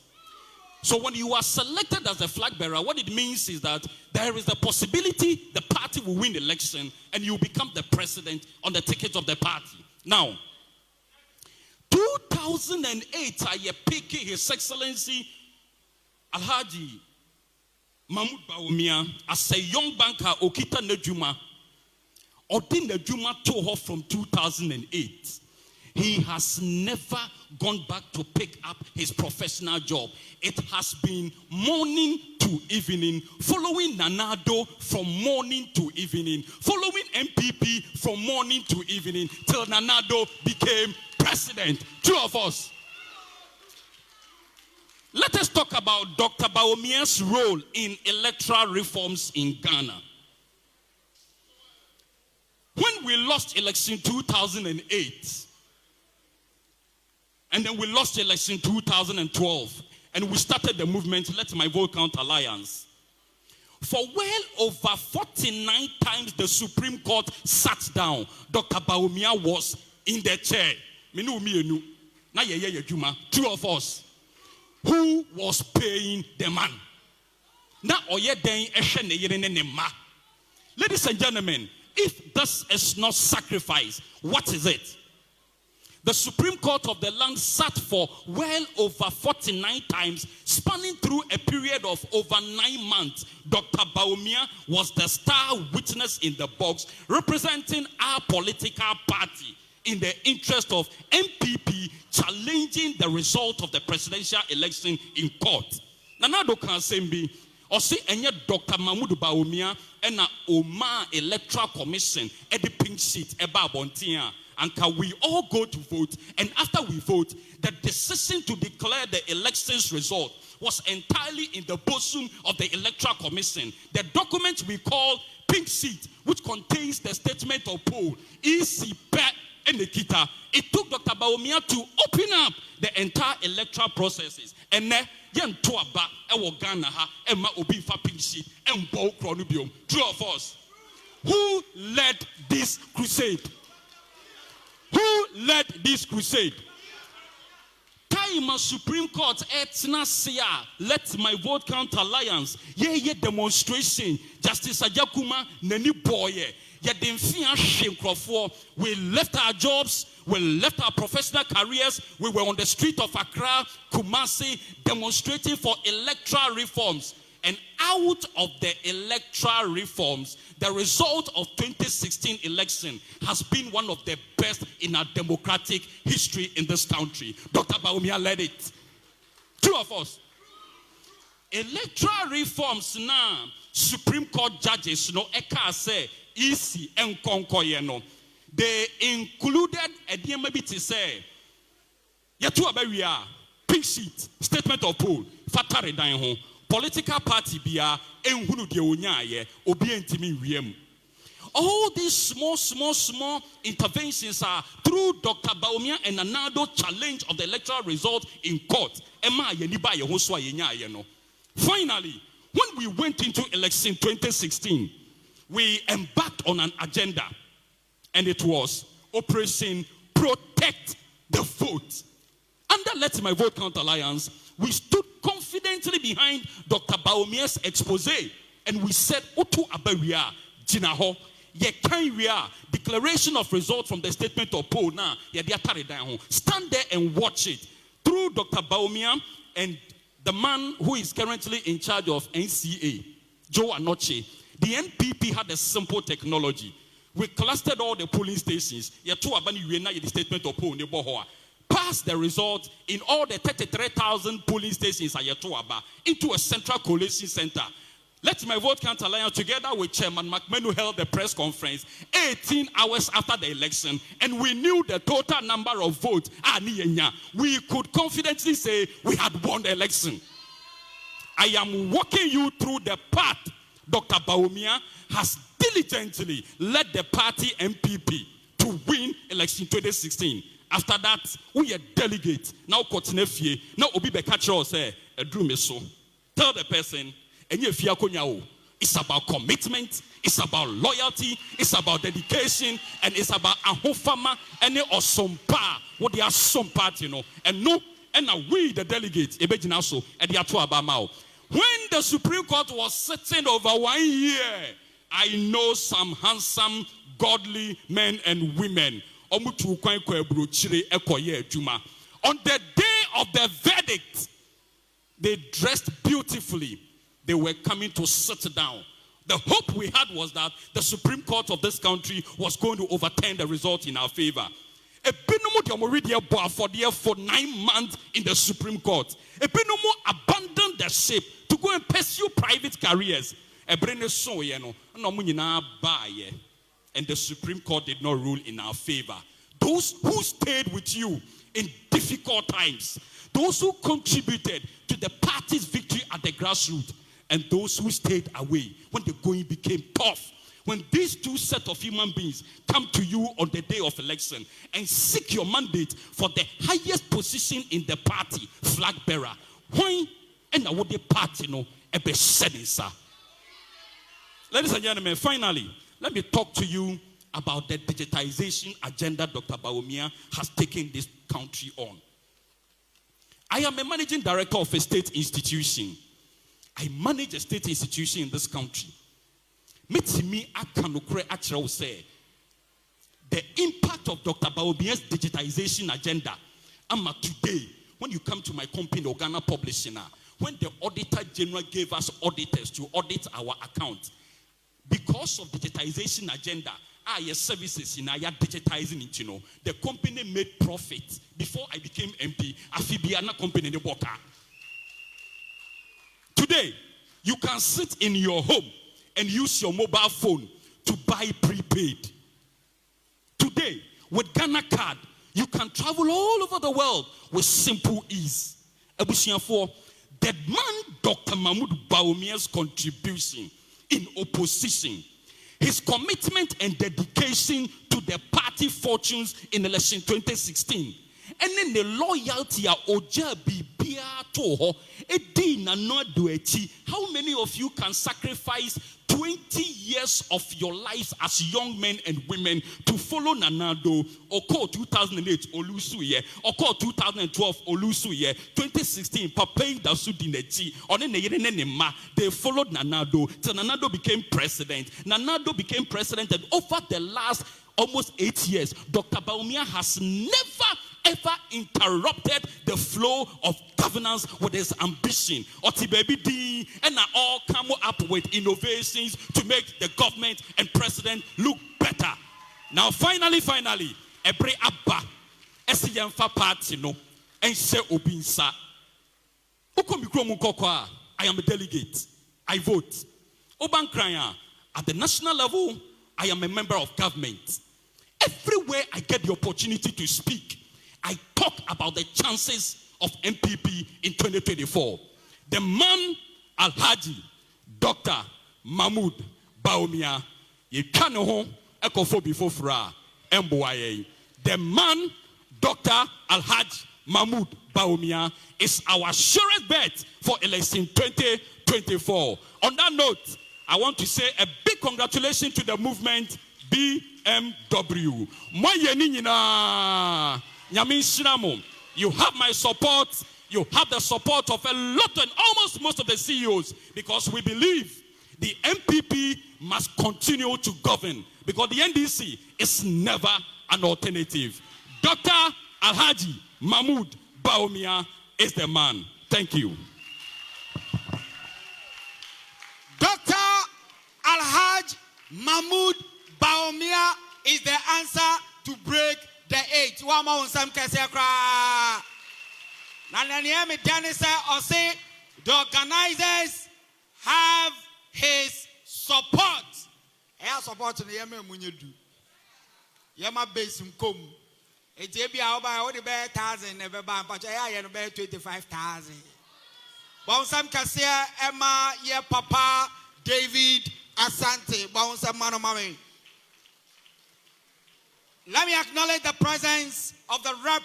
So when you are selected as a flag bearer, what it means is that there is a possibility the party will win the election and you become the president on the ticket of the party. Now, 2008, I pick His Excellency Alhaji Mahmoud Bawumia, as a young banker, Okita Nejuma, Odin Nejuma told her from 2008. He has never gone back to pick up his professional job. It has been morning to evening, following Nanado from morning to evening, following NPP from morning to evening, till Nanado became president. Two of us. Let us talk about Dr. Bawumia's role in electoral reforms in Ghana. When we lost election 2008, and then we lost election 2012, and we started the movement, Let My Vote Count Alliance. For well over 49 times the Supreme Court sat down, Dr. Bawumia was in the chair. Two of us. Who was paying the man? Ladies and gentlemen, if this is not sacrifice, what is it? The Supreme Court of the land sat for well over 49 times, spanning through a period of over 9 months. Dr. Bawumia was the star witness in the box, representing our political party in the interest of NPP, challenging the result of the presidential election in court. Nanado Kansembi, or say any Dr. Mahmoud Bawumia and Oma Electoral Commission at the pink sheet about Bontia. And can we all go to vote? And after we vote, the decision to declare the election's result was entirely in the bosom of the Electoral Commission. The document we call pink sheet, which contains the statement of poll, it took Dr. Bawumia to open up the entire electoral processes. And then, two of us. Who led this crusade? Who led this crusade? Time Supreme Court Let My Vote Count Alliance. Demonstration. Justice Ajakuma Neni Boye. We left our jobs, we left our professional careers, we were on the street of Accra, Kumasi, demonstrating for electoral reforms. And out of the electoral reforms, the result of 2016 election has been one of the best in our democratic history in this country. Dr. Bawumia led it. Two of us. Electoral reforms now, Supreme Court judges, Eka say, easy and concoyeno. They included a DMB to say, Yatu Aberia, pink sheet, statement of poll, Fatare Dainho, political party bia, Enhunu de Onyaye, Obientimi Riem. All these small interventions are through Dr. Bawumia and Nanado challenge of the electoral result in court. Finally, when we went into election 2016, we embarked on an agenda, and it was Operation Protect the Vote. Under Let My Vote Count Alliance, we stood confidently behind Dr. Bawumia's expose, and we said, Otu Abaria, Jinaho, declaration of results from the statement of poll now, stand there and watch it. Through Dr. Bawumia and the man who is currently in charge of NCA, Joe Anoche, the NPP had a simple technology. We clustered all the polling stations. The statement of poll passed the result in all the 33,000 polling stations into a central collation center. Let My Vote Count Alliance, together with Chairman McMenu, held the press conference 18 hours after the election, and we knew the total number of votes. We could confidently say we had won the election. I am walking you through the path Dr. Bawumia has diligently led the party NPP to win election 2016. After that, we are delegates. Now, now Obi Bekacho say, tell the person, it's about commitment, it's about loyalty, it's about dedication, and it's about ahofama and osompa. What they are some part, and no, and now we the delegates, when the Supreme Court was sitting over 1 year, I know some handsome, godly men and women. On the day of the verdict, they dressed beautifully. they were coming to sit down. The hope we had was that the Supreme Court of this country was going to overturn the result in our favor. For 9 months in the Supreme Court. Abandoned the ship to go and pursue private careers. And the Supreme Court did not rule in our favor. Those who stayed with you in difficult times, those who contributed to the party's victory at the grassroots, and those who stayed away when the going became tough. When these two sets of human beings come to you on the day of election and seek your mandate for the highest position in the party, flag bearer, when and what the party no ebe sir. Ladies and gentlemen, finally, let me talk to you about the digitization agenda Dr. Bawumia has taken this country on. I am a managing director of a state institution. I manage a state institution in this country. The impact of Dr. Bawumia's digitization agenda. Today, when you come to my company, Ghana Publishing, when the Auditor General gave us auditors to audit our account, because of digitization agenda, our services in our digitizing it, the company made profit. Before I became MP, Afibiana company in the water. Today, you can sit in your home and use your mobile phone to buy prepaid. Today, with Ghana card, you can travel all over the world with simple ease. For the man Dr. Mahmoud Bawumia's contribution in opposition, his commitment and dedication to the party fortunes in election 2016, and then the loyalty of Ojabi how many of you can sacrifice 20 years of your lives as young men and women to follow Nanado? Or call 2008 Olusuye, or call 2012 Olusuye, 2016 Papay Dasudinechi, or they followed Nanado till Nanado became president. Nanado became president, and over the last almost 8 years, Dr. Bawumia has never ever interrupted the flow of governance with his ambition. And all come up with innovations to make the government and president look better. Now, finally, every abba, SYMFA party, no, and say Obinsa. I am a delegate. I vote. Obankraya, at the national level, I am a member of government. Everywhere I get the opportunity to speak, I talk about the chances of NPP in 2024. The man Alhaji Dr. Mahmoud Bawumia, the man Dr. Alhaji Mahmoud Bawumia is our surest bet for election 2024. On that note, I want to say a big congratulations to the movement BMW. You have my support. You have the support of a lot and almost most of the CEOs, because we believe the NPP must continue to govern, because the NDC is never an alternative. Dr. Alhaji Mahmoud Bawumia is the man. Thank you. Dr. Alhaji Mahmoud Bawumia is the answer to break the 8. The organizers have his support. Air support in the Yemen when you do. Yama base in come. It's a be out by all the bear 1,000 never buy, but I am about 25,000. Bonsam Cassia, Emma, yeah, Papa, David, Asante, Bonsam Manomami. Let me acknowledge the presence of the rep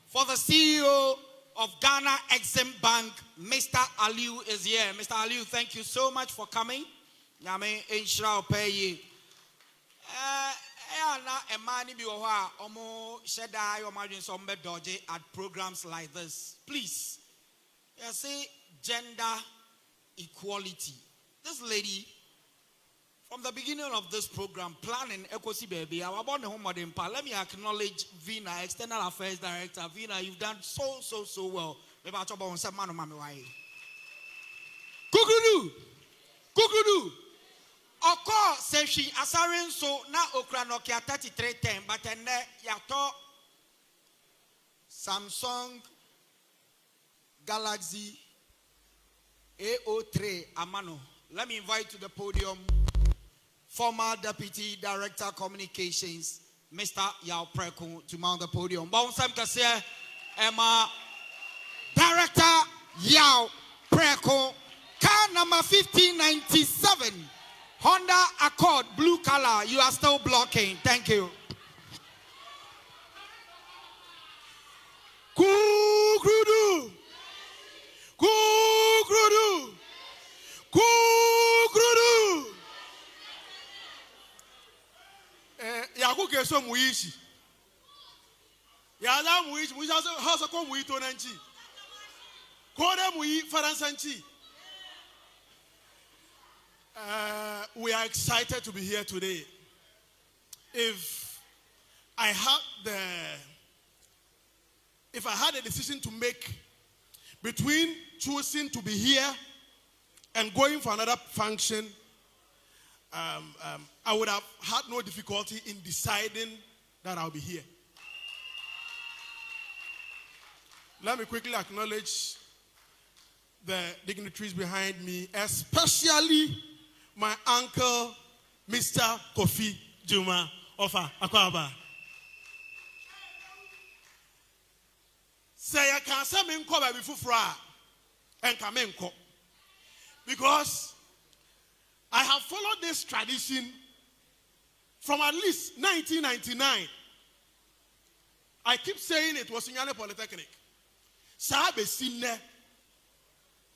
for the CEO of Ghana Exim Bank, Mr. Aliu is here. Mr. Aliu, thank you so much for coming. Yame Inshra pay ye. At programs like this. Please. You see gender equality. This lady, from the beginning of this program, planning Ekosi Baby, let me acknowledge Vina, External Affairs Director. Vina, you've done so well. Kukudu. Oko seshi asarin so na okra Nokia 3310 but ene yato Samsung Galaxy A03 Amano. Let me invite to the podium former Deputy Director Communications, Mr. Yao Preko, to mount the podium. Bawumia Kase Emma Director Yao Preko, car number 1597, Honda Accord, blue color. You are still blocking. Thank you. Kukrudu. Kukrudu. Kukrudu. Yaku keso muishi. Yala muishi. Muishi hasa kwa muito nanchi. Kore mui faransanchi. We are excited to be here today. If I had a decision to make between choosing to be here and going for another function, I would have had no difficulty in deciding that I'll be here. Let me quickly acknowledge the dignitaries behind me, especially my uncle, Mr. Kofi Juma of Akwaba. Say I can't say me nko ba bifufra and come nko, because I have followed this tradition from at least 1999. I keep saying it was in Yale Polytechnic. Sabe sine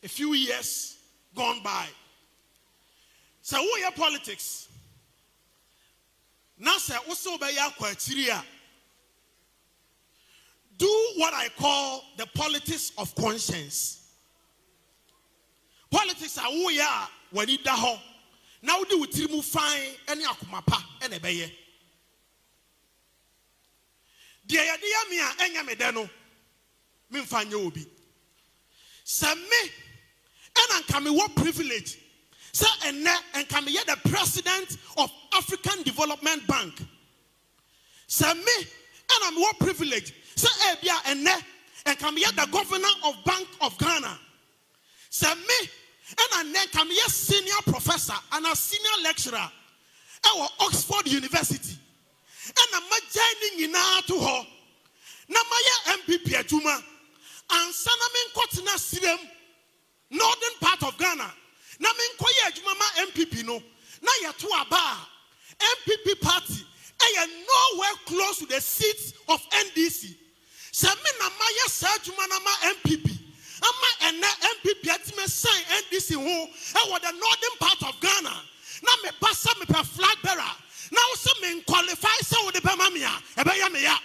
a few years gone by. So we are politics. Now say also be ya criteria. Do what I call the politics of conscience. Politics are who ya when it daho. Now do we trimu fine any akumapa and a beye. The idea me enya medeno min fanyo obi. Say me and come what privilege. Say and come here the president of African Development Bank. Say me and I'm what privilege. Say and come here the governor of Bank of Ghana. Say me and then come here senior professor and a senior lecturer at Oxford University. And I'm joining in to her. Na my NPP Ajuma and Sanamin Kotina Sidem, northern part of Ghana. Na min koye Ajuma ma NPP no. Na ya to aba NPP party. And nowhere close to the seats of NDC. Sami na maya sa Ajuma na ma NPP. Ama ene NPP atime sign NDC ho e the northern part of Ghana. Na me basa me per flag bearer. Na also me qualify say wo de be ma me a e be ya me ya.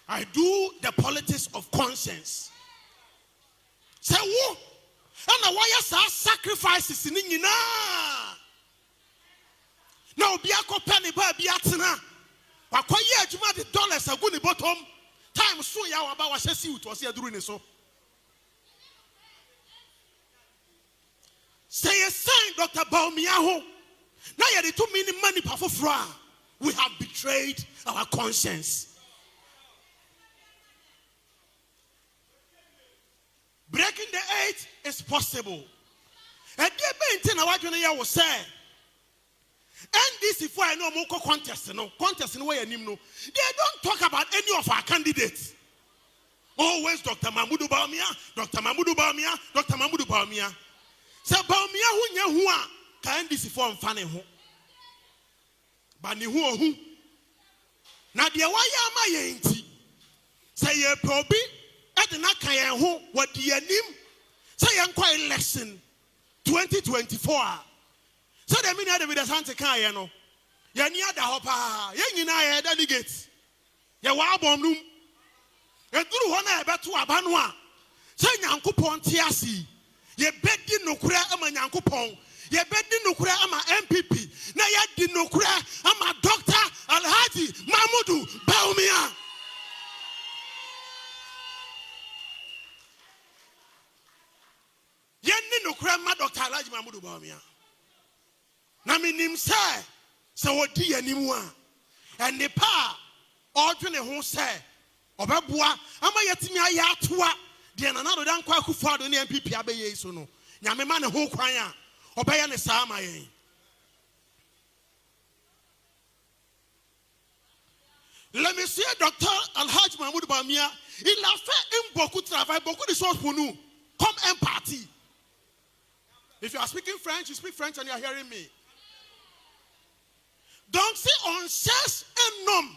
I do the politics of conscience. Say wo and why sacrifices in nyina. Na obi akopɛ ne ba bi atena. Wakoye adwuma de dollars agu ne bottom. Time so ya wa ba wa hyɛ siwut wɔ se aduru ne so. Say a sign Dr. Bawumia ho. Na ye de to me ni money pa foforo. We have betrayed our conscience. Breaking the 8 is possible. And the main thing I was saying, and this if I know more contest no way no. They don't talk about any of our candidates. Always Dr. Mahmoud Bawumia, Dr. Mahmoud Bawumia, Dr. Mahmoud Bawumia. So Bawumia who nya who can this if I'm funny ho. But ni who na dia wa ya ma ye nti. Say ye probi Edna Kayan who what the name say unquite election 2024. So the minute with the Santa Kayano. Yania the Hopa, Yanina delegates. Yawabom room. And through one I bet to Abanwa. Say Yankupon Tiasi. Ye beddi no kura ama Yankupon. Ye beddi no kura ama NPP. Na ya di no kura ama Dr. Alhaji Mahmoud Bawumia. no krema Dr. Alhaji Mahmoud Bawumia. Na minim say odi animu a and the pa ordwene ho say obeboa ama yetimi aya atoa de na na do dan kwa Akufo-Addo ne NPP abeye so no nyame ma ne ho kwan a obeye ne saa ma yen. Let me see Dr. Alhaji Mahmoud Bawumia. Il a fait beaucoup de travail, beaucoup de choses pour nous. Comme un parti. If you are speaking French, you speak French and you are hearing me. Donc si on cherche un homme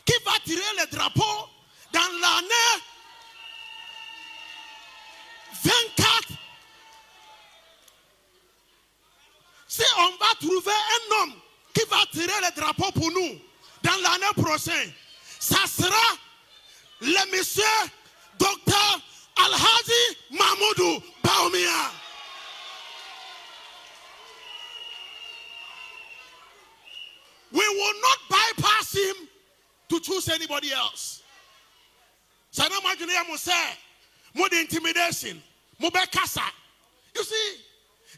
qui va tirer le drapeau dans l'année 24, si on va trouver un homme qui va tirer le drapeau pour nous dans l'année prochaine, ça sera le monsieur Dr. Alhaji Mahmoud Bawumia. We will not bypass him to choose anybody else. So now imagine him say, more the intimidation, more kasa. You see,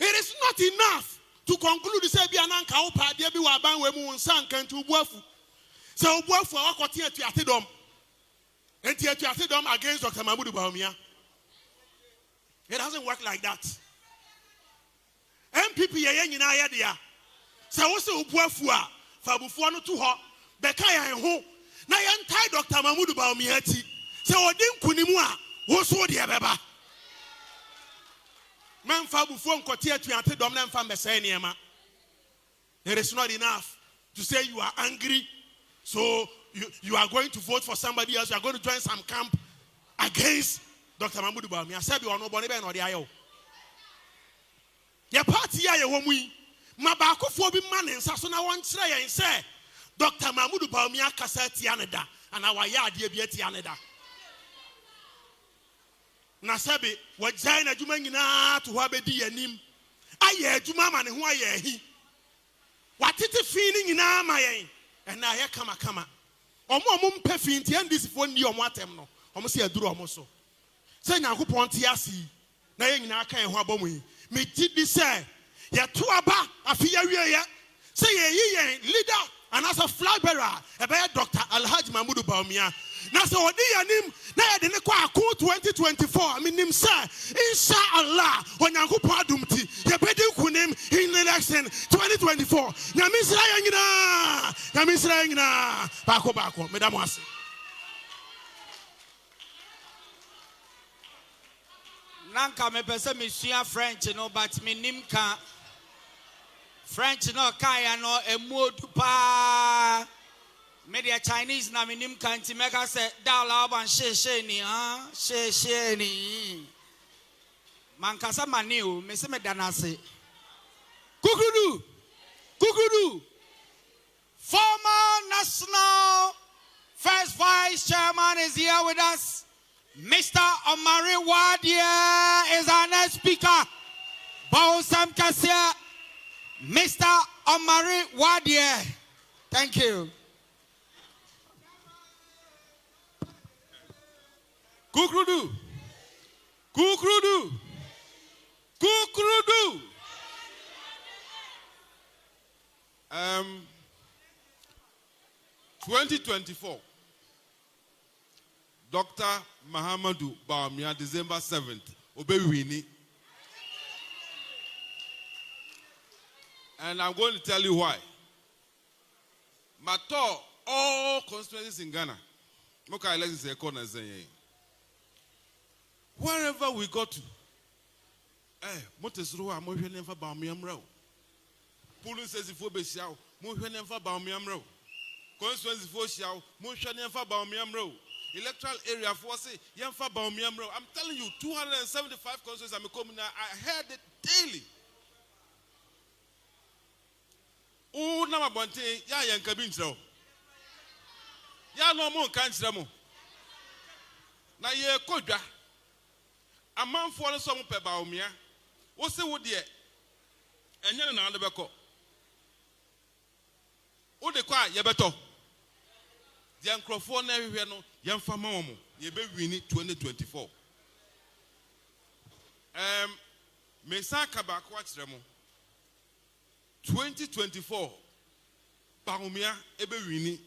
it is not enough to conclude say be ananka opa de bi wa ban we mu nsan kan tu buafu. So buafu akote atuatedom. Enti atuatedom against Dr. Mahmoud Bawumia. It doesn't work like that. NPP ye nyina ye dia. So wo se obuafu a fabufuo no to ho beka yan ho na ye ntai Dr. Mahmoud Bawumia ti. Se odi nkunimu a wo so de beba. Man fabufuo nkote atuatedom na mfa mbese niema. It is not enough to say you are angry, so you are going to vote for somebody else. You are going to join some camp against Dr. Mahmoud Bawumia. Said you are no boni be no de ayo. Your party ya ye womui. Ma ba akofo bi ma ne nsa so na won kire yen say Dr. Mahmoud Bawumia kasa tia ne da ana wa ya ade bi atia ne da. Na sabe wagyan adwuma nyina to ho abedi yanim. Aye adwuma ma ne ho aye ahi. Watete fi ni nyina ma yen. Na aye kama kama. Omo mpe fi nti ndisifo ndi omo atem no. Omo se aduru omo so. Se Nyankopon te asi na ye nyina kan ho abomu yi. Me ti di say ye to aba afi ya wie ye. Se ye yen leader and as a flag bearer ebe Dr. Alhaji Mahmoud Bawumia. Na se odi yanim na ye de ne kwa ako 2024 aminim say inshallah onyankopon adumti ye bedi kunim in election 2024 nyamisra nyina bako madam wase. Nanka me pese me sua French no but me nim ka French no kaya no emodu pa me dia Chinese na me nim kan ti meka se da la ban she ni she ni mankasa mani o me se me danase kukudu former national first vice chairman is here with us. Mr. Omari Wadia is our next speaker. Bawusam Kasia, Mr. Omari Wadia. Thank you. Kukrudu. 2024. Dr. Mahamadou Bawumia, December 7th. Obewini. And I'm going to tell you why. Mato, all constituencies in Ghana. Wherever we go to, Pulun says if we be shout, Muhanefa Bawumia. Constituency for shout, Muhanefa Bawumia. Electoral area for say Yemfa Bawumia. I'm telling you, 275 constituencies I'm coming now. I heard it daily. Oh, nama bonte ya yankabin chiro. Ya no mo kan chiro mo. Na ye kodwa. Amanfo no so mo pe Bawumia. Wo se wo de enye na ande beko. Wo de kwa ye beto. The microphone everywhere no yemfa ma wo mo. Ye be win 2024. Mesa Kabako Atremo 2024 Bawumia ebe wini.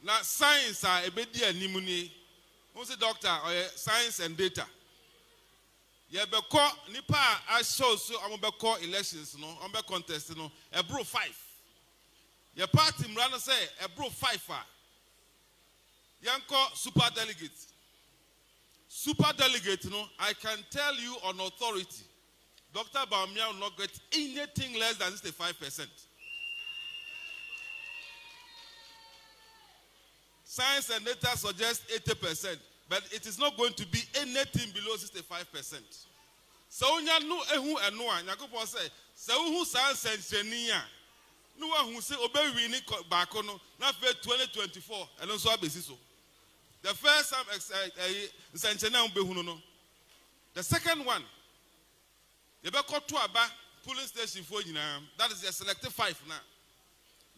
Na science a ebe di animu ni. Who's the doctor or science and data? Yeah, because nipa I show so I'm call elections no, I'm contest no, a bro 5. Your party mrano say a bro 5 Yanko super delegate. Super delegate, no, I can tell you on authority, Dr. Bawumia will not get anything less than 65%. Science and data suggest 80%, but it is not going to be anything below 65%. So no ehu enoa, Nyankopon say, so who science and training no one who say obey we need back on not 2024 and also so. The first time the second one, you better to Aba polling station for you now. That is the selective 5 now.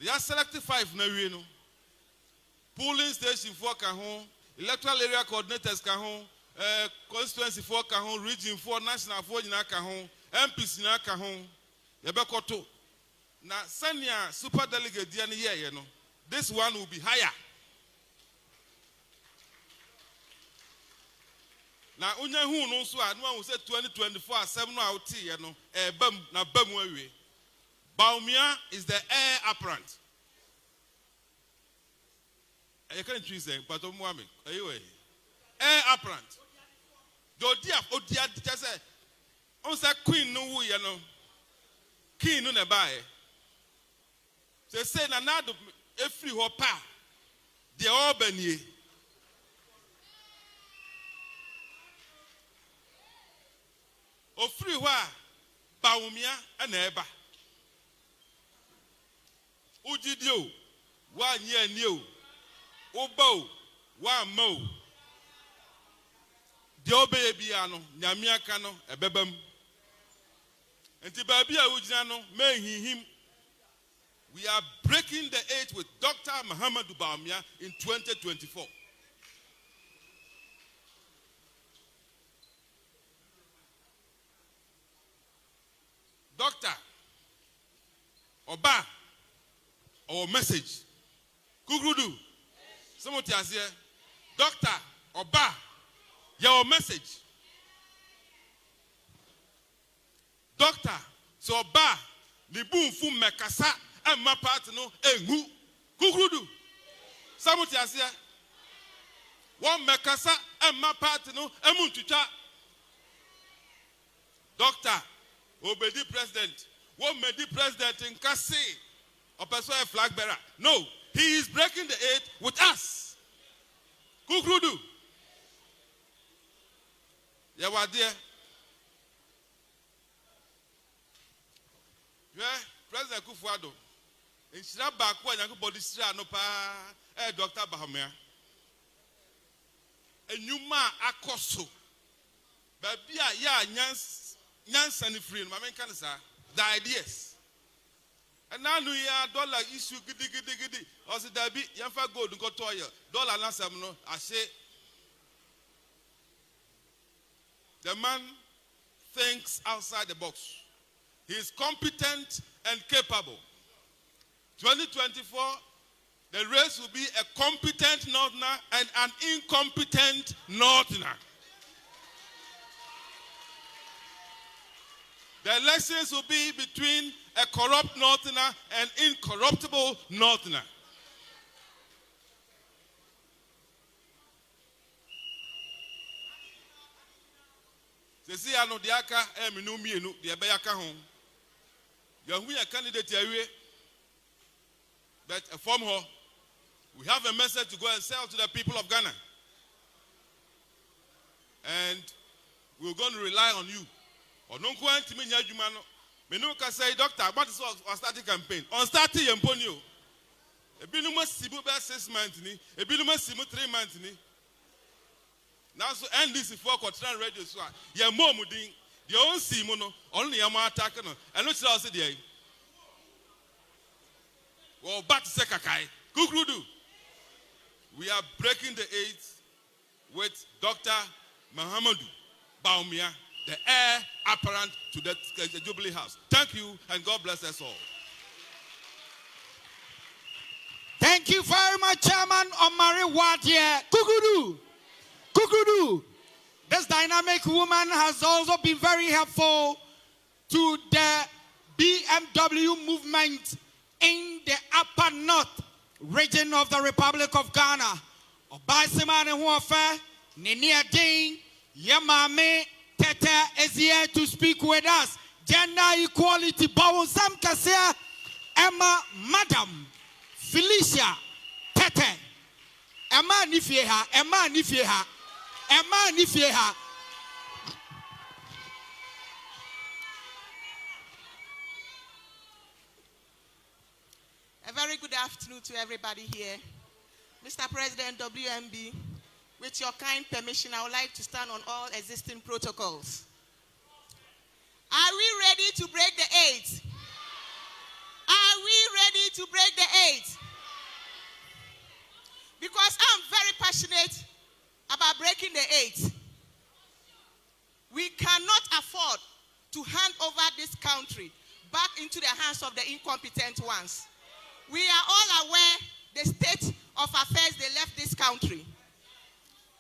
They are selective 5 now, you know. Polling station for Kahon, electoral area coordinators Kahon, constituency for Kahon, region for national for Kahon, MPs in Kahon. You better to now send your super delegate Diana here, you know. This one will be higher. Now, unya who knows what one will say 2024 7 out here, no, bum na bum way. Bawumia is the heir apparent. I can't choose them, but anyway, heir apparent. Do dia just say, on say queen no you know, king no nebai. Say na na do every hopa, the all benye. Ofri wa Bawumia and Eba. Ujidio, wa nye new, Obo, wa mo. Diobe biano, Nyamia kano, ebebem. And Tibabia Ujano, may him. We are breaking the age with Dr. Muhammad Bawumia in 2024. Doctor, Oba, or message. Kugrudu. Somebody has here. Doctor, Oba, your message. Doctor, so Oba, the boom fum mekasa, and my partner, who? Kugrudu. Somebody has here. One mekasa, and my partner, and muntucha. Doctor, Obedi president. What made the president in Kasi? Or person a flag bearer? No, he is breaking the aid with us. Kukrudu. Yeah, what dear? Yeah, President Kufuado. In Shrabak, when I go body strand no pa, Dr. Bawumia. And you ma akoso. Baby, yeah, Nyansan free, my man can say the ideas. And now we are dollar issue giddy. Also, there be Yanfa gold and go to dollar Nasamno. I say the man thinks outside the box. He is competent and capable. 2024, the race will be a competent northerner and an incompetent northerner. The elections will be between a corrupt northerner and incorruptible northerner. They say, I know the Aka, the Abayaka home. You are a candidate here, but a form her. We have a message to go and sell to the people of Ghana. And we're going to rely on you. Or no one to me, Yajumano. Menuka say, Doctor, what is our starting campaign? On starting Yamponio. A binuma sibu 6 months, a binuma simu 3 months. Now, so end this for Cotran Radio. So, your mom would think, your own Simono, only a more attacker. And what's else there? Well, back to Sekakai. Kukrudu. We are breaking the AIDS with Dr. Muhammadu Bawumia, the heir apparent to the Jubilee House. Thank you, and God bless us all. Thank you very much, Chairman Omari Wadia. Kukudu. Kukudu. This dynamic woman has also been very helpful to the BMW movement in the upper north region of the Republic of Ghana. Obasimane Huafe, Nenia Ding, Yamame Tete is here to speak with us. Gender equality, Bawusam Kasia, Emma Madam Felicia Tete. Emma Nifieha, Emma Nifieha, Emma Nifieha. A very good afternoon to everybody here. Mr. President, WMB, with your kind permission, I would like to stand on all existing protocols. Are we ready to break the 8? Are we ready to break the 8? Because I'm very passionate about breaking the 8. We cannot afford to hand over this country back into the hands of the incompetent ones. We are all aware the state of affairs they left this country.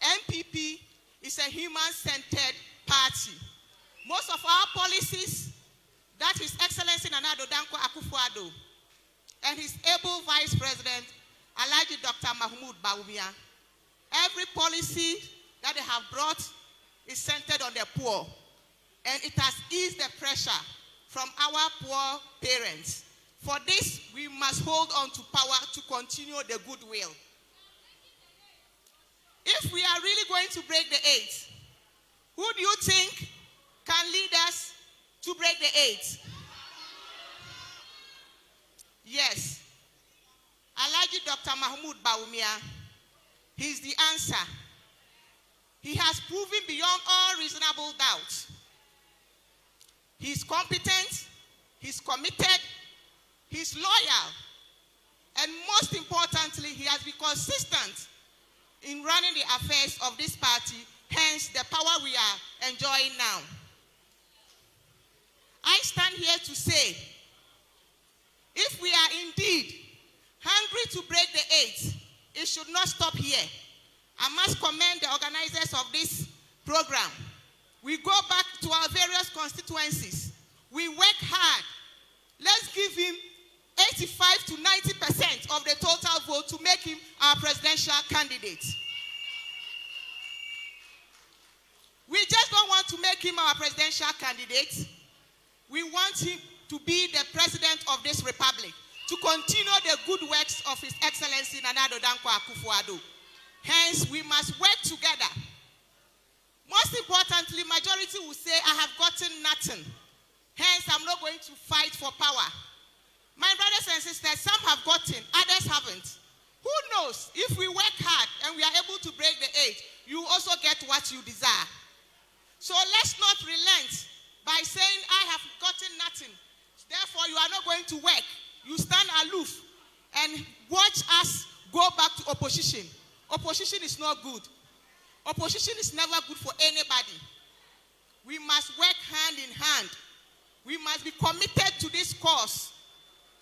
NPP is a human-centered party. Most of our policies, that His Excellency Nana Addo Dankwa Akufo-Addo and his able Vice President, Alhaji Dr. Mahmoud Bawumia, every policy that they have brought is centered on the poor. And it has eased the pressure from our poor parents. For this, we must hold on to power to continue the goodwill. If we are really going to break the 8, who do you think can lead us to break the 8? Yes, Alhaji Dr. Mahmoud Bawumia, he's the answer. He has proven beyond all reasonable doubt. He's competent, he's committed, he's loyal, and most importantly, he has been consistent in running the affairs of this party, hence the power we are enjoying now. I stand here to say, if we are indeed hungry to break the 8, it should not stop here. I must commend the organizers of this program. We go back to our various constituencies. We work hard. Let's give him 85 to 90% of the total vote to make him our presidential candidate. We just don't want to make him our presidential candidate. We want him to be the president of this republic, to continue the good works of His Excellency Nana Addo Dankwa Akufo-Addo. Hence, we must work together. Most importantly, majority will say, I have gotten nothing. Hence, I'm not going to fight for power. My brothers and sisters, some have gotten, others haven't. Who knows? If we work hard and we are able to break the 8, you also get what you desire. So let's not relent by saying, I have gotten nothing. Therefore, you are not going to work. You stand aloof and watch us go back to opposition. Opposition is not good. Opposition is never good for anybody. We must work hand in hand. We must be committed to this cause.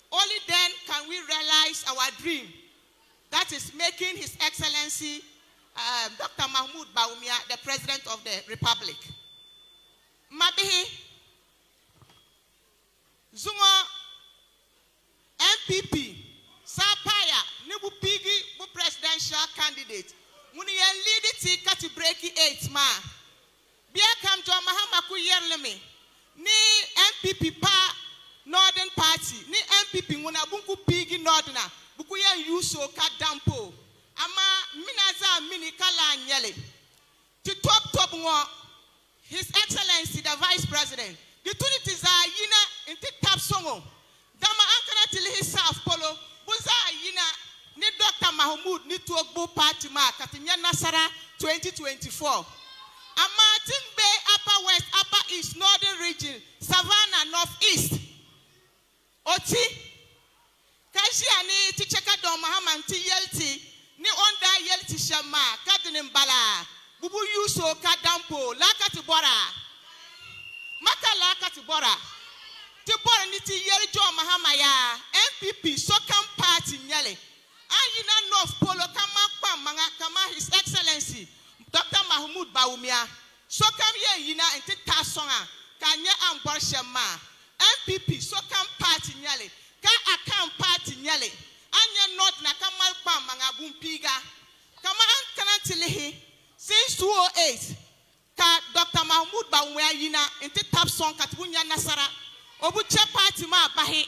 Only then can we realize our dream. That is making His Excellency Dr. Mahmoud Bawumia the President of the Republic. Mabihi, Zuma, NPP, Sapaya, Nibu Pigi, bu presidential candidate. Muni yan lead it to break 8 ma. Bia kam jo mahamaku yerleme. Ni NPP pa Northern Party. Ni NPP nguna bunku Pigi Northern. Buku yan yuso ka dampo. Ama minaza mini kala nyele. To top ngo. His Excellency the Vice President. The tunitiza yina inti tap songo. Dama ankara till his South Polo. Buza yina ni Dr. Mahmoud ni tuogbo party ma katinya Nasara 2024. Ama Timbe Upper West, Upper East, Northern Region, Savannah, Northeast. Oti. Kashi ani ticheka do Mahaman ti yelti ni onda yelti shama kadini mbala. bubu yuso kadampo lakati bora maka lakati bora ti bora ni ti yeri jo mahama ya NPP Sokam party nyale ayina North Polo kama kwa manga kama His Excellency Dr. Mahmoud Bawumia Sokam ye yina enti tasonga kanye ambor shema NPP Sokam party nyale ka akam party nyale anya not na kama kwa manga bumpiga kama ankana tilehi since 2008 ka Dr. Mahmoud Bawumia yina enti tap song katibunya nasara obuche party ma bahi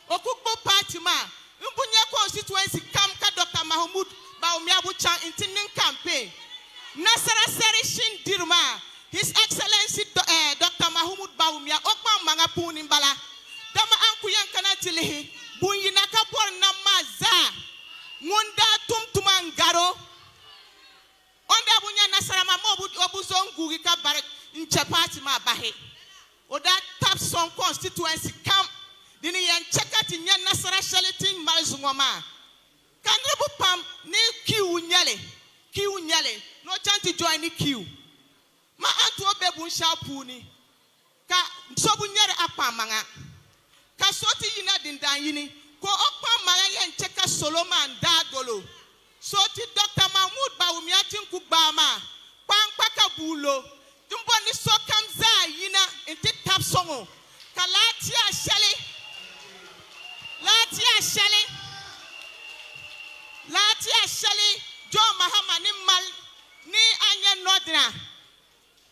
okukbo party ma mbunye constituency kam ka Dr. Mahmoud Bawumia bucha enti nin campaign nasara serishin dirma His Excellency Dr. Mahmoud Bawumia okpa manga puni mbala dama ankuyan kana tilehi bunyina ka bor na maza ngunda tumtuma ngaro onda bunya nasara ma mo obuzongu ka bare nche party ma bahe oda tap song constituency camp dini yen chekati nya nasara shalitin malzungoma kanrebu pam ni kiu nyale no chanti join ni kiu ma antu obebu nshapu ka sobu nyere apamanga ka soti yina dindan yini ko opamanga yen cheka Solomon Dadolo soti Dr. Mahmoud Bawumia tinku gbama pankpaka bulo tumbo ni Sokam za yina inti tap songo ka latia shali jo mahama ni mal ni anya nodra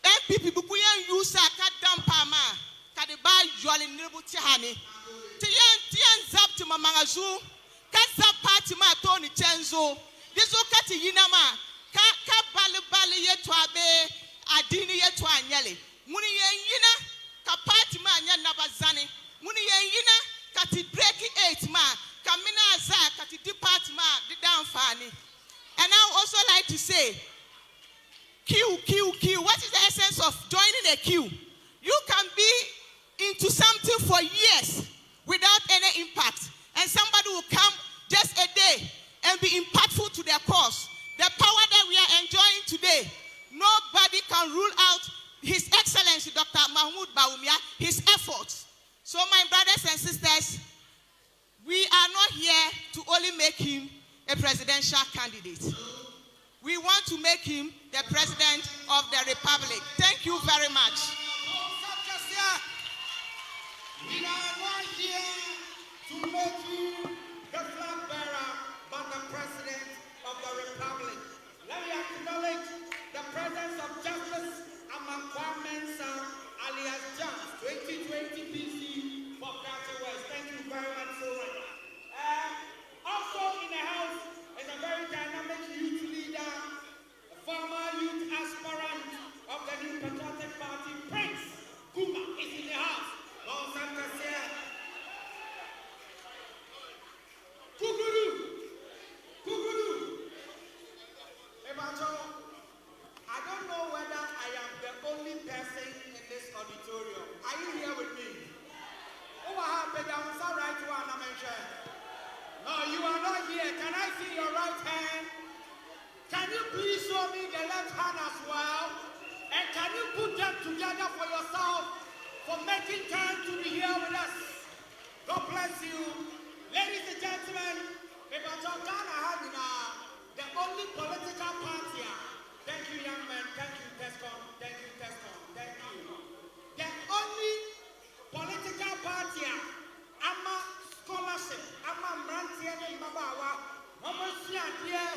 NPP bukuyen yusa ka dampa ma ka de ba yole nibuti hani tiyan zapti mamangazu ka zapati ma to ni chenzo dizo kati yina ma ka bali yetu abe adini yetu anyele muni yina ka party ma anya nabazani muni yina kati break 8 ma kamina za kati depart ma di downfani. And I would also like to say queue. What is the essence of joining a queue? You can be into something for years without any impact, and somebody will come just a day and be impactful to their cause. The power that we are enjoying today, nobody can rule out His Excellency Dr. Mahmoud Bawumia, his efforts. So my brothers and sisters, we are not here to only make him a presidential candidate. We want to make him the president of the republic. Thank you very much. We are not here to make you the flag bearer, but the president of the republic. Let me acknowledge the presence of Justice Amankwa Mensah, alias Jams, 2020 PC for Council West. Thank you very much so much. Also in the house is a very dynamic youth leader, a former youth aspirant of the New Patriotic Party, Prince Kuma is in the house. Kuguru. Ebacho, I don't know whether I am the only person in this auditorium. Are you here with me? No, you are not here. Can I see your right hand? Can you please show me the left hand as well? And can you put them together for yourself for making time to be here with us? God bless you. Ladies and gentlemen, the only political party. Thank you, young man. Thank you, Tescom. Thank you, Tescom. Thank you. The only political party, ama scholarship, ama Mrantian Mabawa, Momosia here,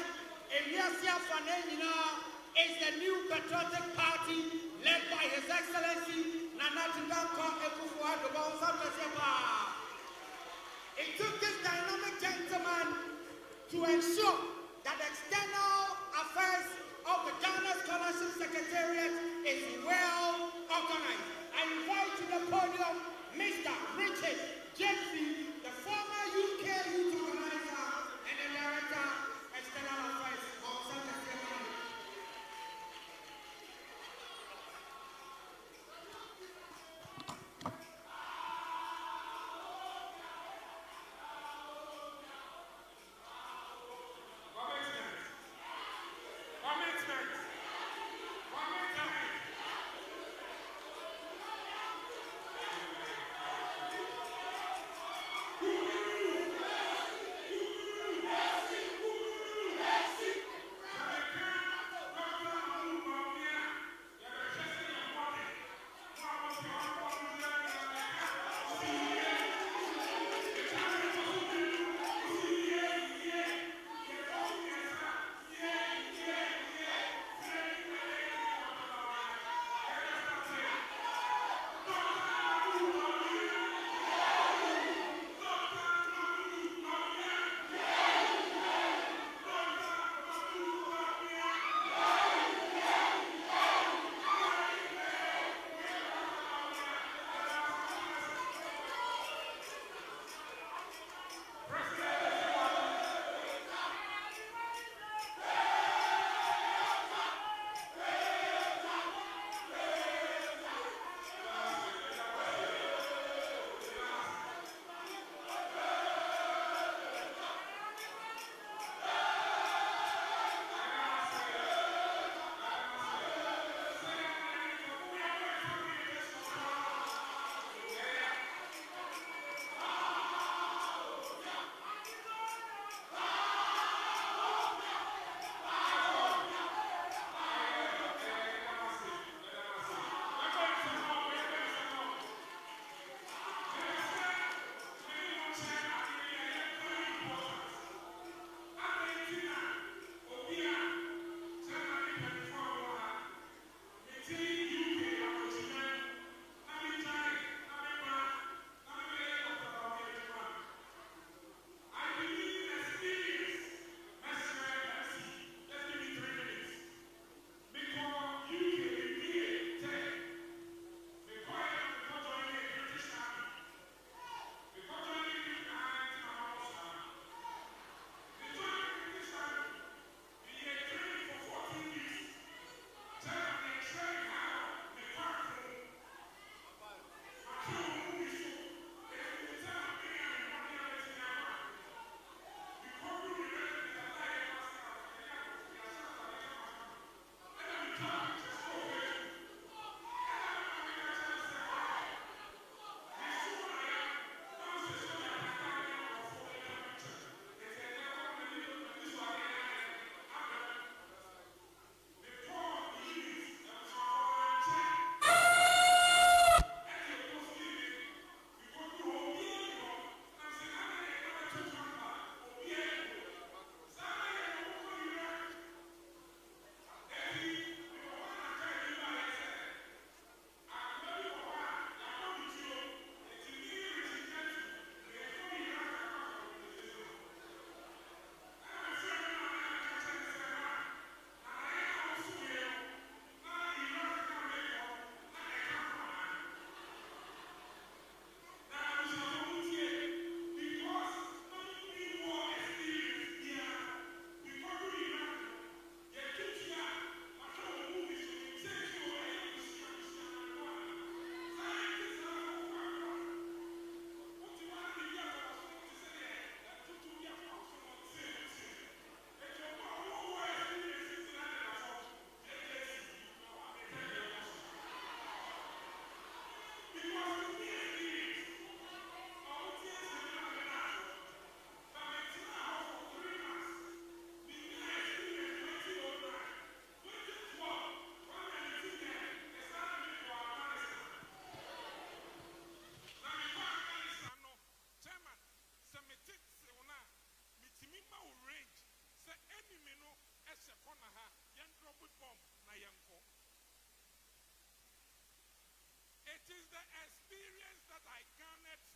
Eliasia Fanenina, is the New Patriotic Party led by His Excellency Nana Tindako Ekufuado Bawumia. It took this dynamic gentleman to ensure that the external affairs of the Ghana Scholarship Secretariat is well organized. I invite to the podium Mr. Richard Jeffrey, the former UK youth organizer and the director external affairs of Secretariat.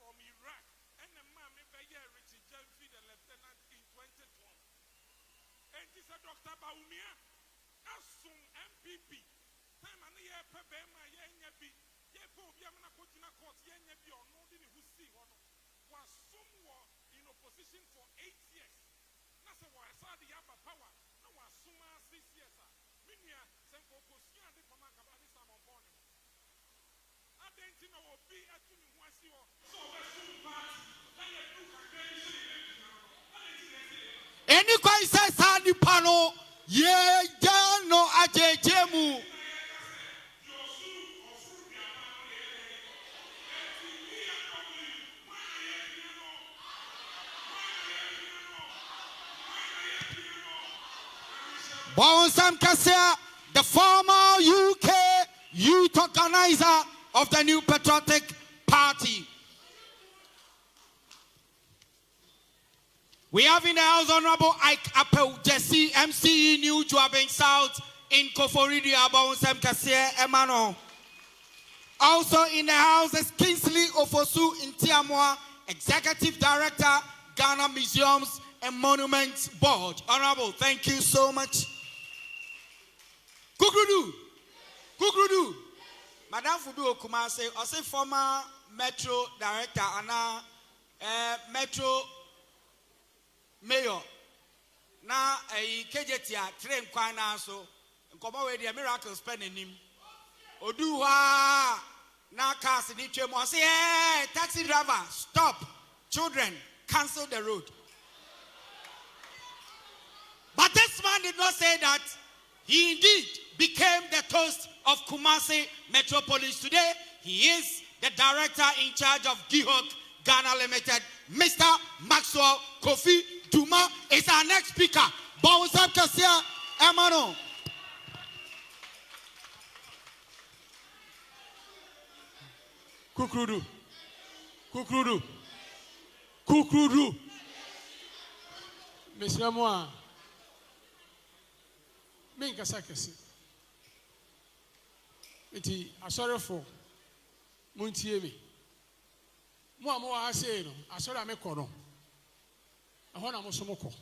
from Iraq, and the man Richie Jemfi, the lieutenant in 2012. And this is Dr. Bawumia, Asum NPP. Time and year per Bema, Yenyabi, Yepo, Yamana Kotina Court, Yenyabi, or no, didn't who see one was somewhat in opposition for 8 years. That's why I saw the upper power. No one summa 6 years. Minia, Senko Kosia, the Pamaka, this time on board. I didn't know be at you once you so Any crisis had the panel, yeah, no, ajejemu. Bawumia Kasia, the former UK youth organizer of the New Patriotic Party. We have in the House Honorable Ike Appel, Jesse, MCE New Joabing South in Koforidi, Bawumia Kasia, Emmanuel. Also in the House is Kingsley Ofosu in Tiamwa, Executive Director, Ghana Museums and Monuments Board. Honorable, thank you so much. Kukrudu. Madame Fudu Okumase, also former Metro Director and Metro Mayor. Na a KJT train kwana so nkoma we the miracle spending him. Oduwa na cars ni twemo say taxi driver stop. Children cancel the road. But this man did not say that. He indeed became the toast of Kumasi Metropolis. Today, he is the director in charge of Gihok Ghana Limited. Mr. Maxwell Kofi Duma is our next speaker. Bawumia Kasia, Emmanuel. Kukrudu. Mr. Moa. Minka Sakasi. Iti asore for muntie me. Mo amo ha say no, asore amekọ no. Ehọ na mo so mokọ.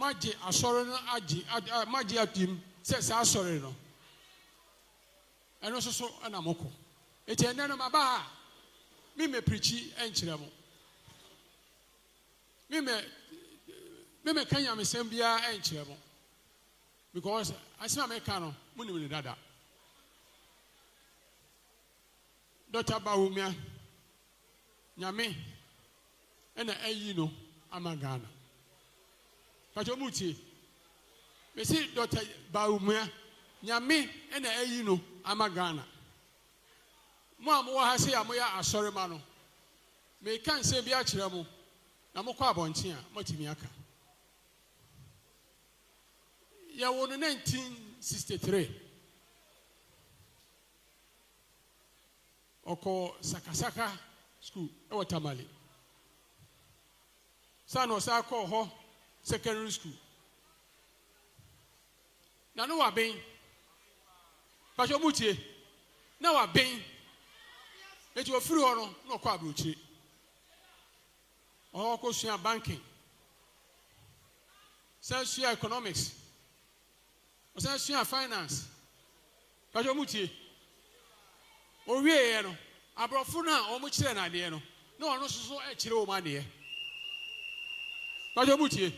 Maji asore no agi maji atim se sa asore no. Eno so na mokọ. Eti ene no maba me preachi enkyere mo. Me kanya me sembia enkyere mo. Because I see Americano, Muni Dada. Dr. Bawumia, Nyame, and a Ayino, Amagana. Pachomuti, me see Dr. Bawumia, Nyame, and a Ayino, Amagana. Mamma has say, Amoya, a sorry mano. Me can't say Biachiramo, Namoka Bontia, Motimiaka. Ya won 1963 oko sakasaka school e watamale sano sa ko ho secondary school na no wa ben pa so mutie na wa ben e ti ofiri ho no no kwa abrochire o ko sua banking social economics Osan finance. Kajo mutie. Owie no. Abrofo na o mu kire na de no. Na ono soso e kire o ma de. Kajo mutie.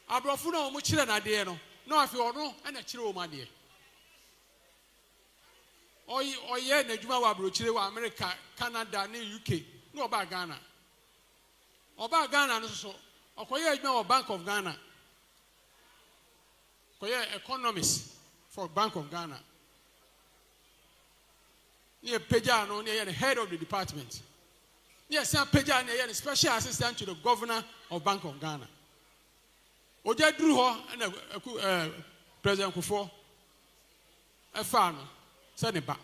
Abrofo na o mu kire na de no. Na afi ono e na kire o ma de. Oye na adwuma wa abrochire wa America, Canada, na UK. Na oba Ghana. Oba Ghana no soso. Okoye adwuma wa Bank of Ghana. Economist for Bank of Ghana. Near Pejano, near the head of the department. Yes, Pejano, near the special assistant to the governor of Bank of Ghana. Oja drew her and President Kufo. A farmer, Saneba.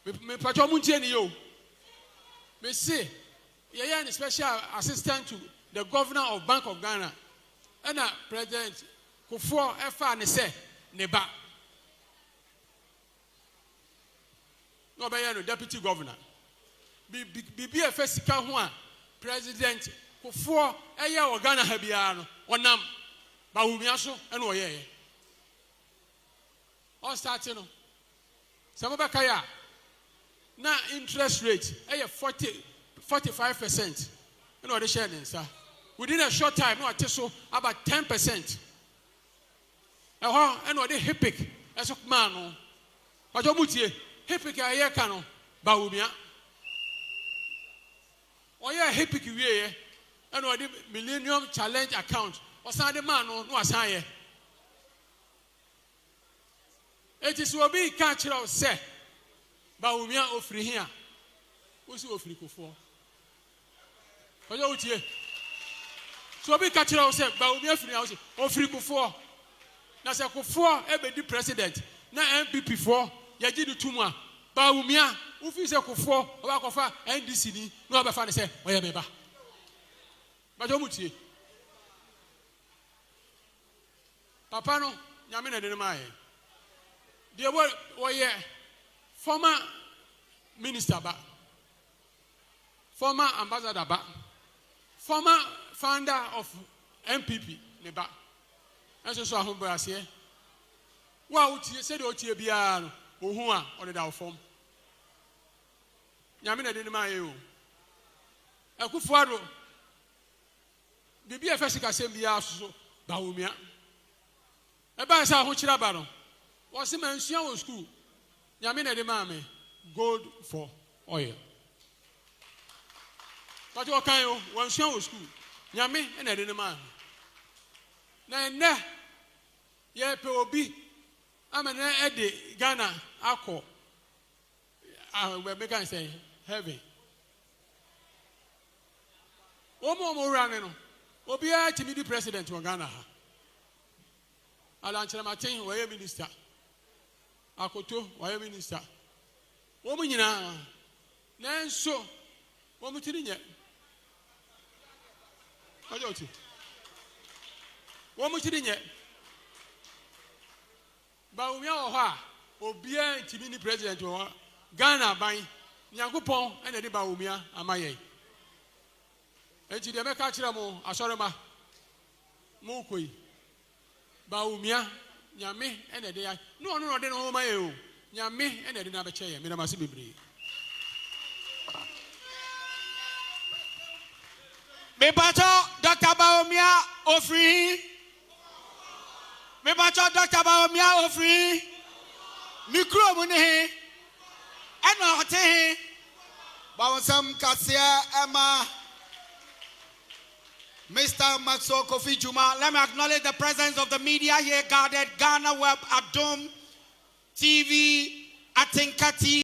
Me Pachomunti yo. Me say, yeah, the special assistant to the governor of Bank of Ghana. And President Kufo efa ne se neba no be no deputy governor Bibi a first sika President Kufuor eya Ghana ha bia no onam Bawumia so ene oyeye all starting no some be kaya na interest rate eya 45% ene ode share nsa within a short time no ateso about 10% ene ode hipic eso man no bajo mutie hipic aye ka no Bawumia oya hipic wieye and what the Millennium Challenge account or Sunday man no asan. It is will be cultural say Bawumia ofri here. Who's ofri Kufuor? Ojo utie. So be cultural say Bawumia ofri Kufuor. Na say Kufuor ebe di president na NPP for yaji di tuma Bawumia ufi say Kufuor oba kofa NDC ni no abefa ne say oya beba. Bajomutie. Papa no, nyame na de ma ye. De wo ye former minister ba. Former ambassador ba. Former founder of NPP ne ba. Enso so ahombo ase. Wa utie se de otie bia no, ohu a ode da ofom. Nyame na de ma ye o. Akufuado Bibi a first casem bia so Bawumia. Eba sa ho kira ba no. Wo se mansua wo school. Nyame na de ma me gold for oil. But you kan yo wansua wo school. Nyame na de ma. Na enne ye pe obi amana e de Ghana akọ we make am say heaven. Omo run no. Obia timidi president of Ghana. Alanchela Martin waye minister. Akoto waye minister. Womu nyina nanso womu tiri nye. Ajoti. Womu tiri nye. Bawumia ho ha obia timidi president of Ghana ban Nyankopon ene de Bawumia amaye. Enti de meka kire mo asorema mo koi Bawumia nyame ene de ya no de no ma ye o nyame ene de na be cheye me na mase bebre Me bacho Dr. Bawumia ofri. Me bacho Dr. Bawumia ofri. Mikro mu ne he. Eno hote he. Bawonsam kasia Emma Mr. Maxo Kofi Juma, let me acknowledge the presence of the media here gathered. Ghana Web, Adom TV, Atinka TV.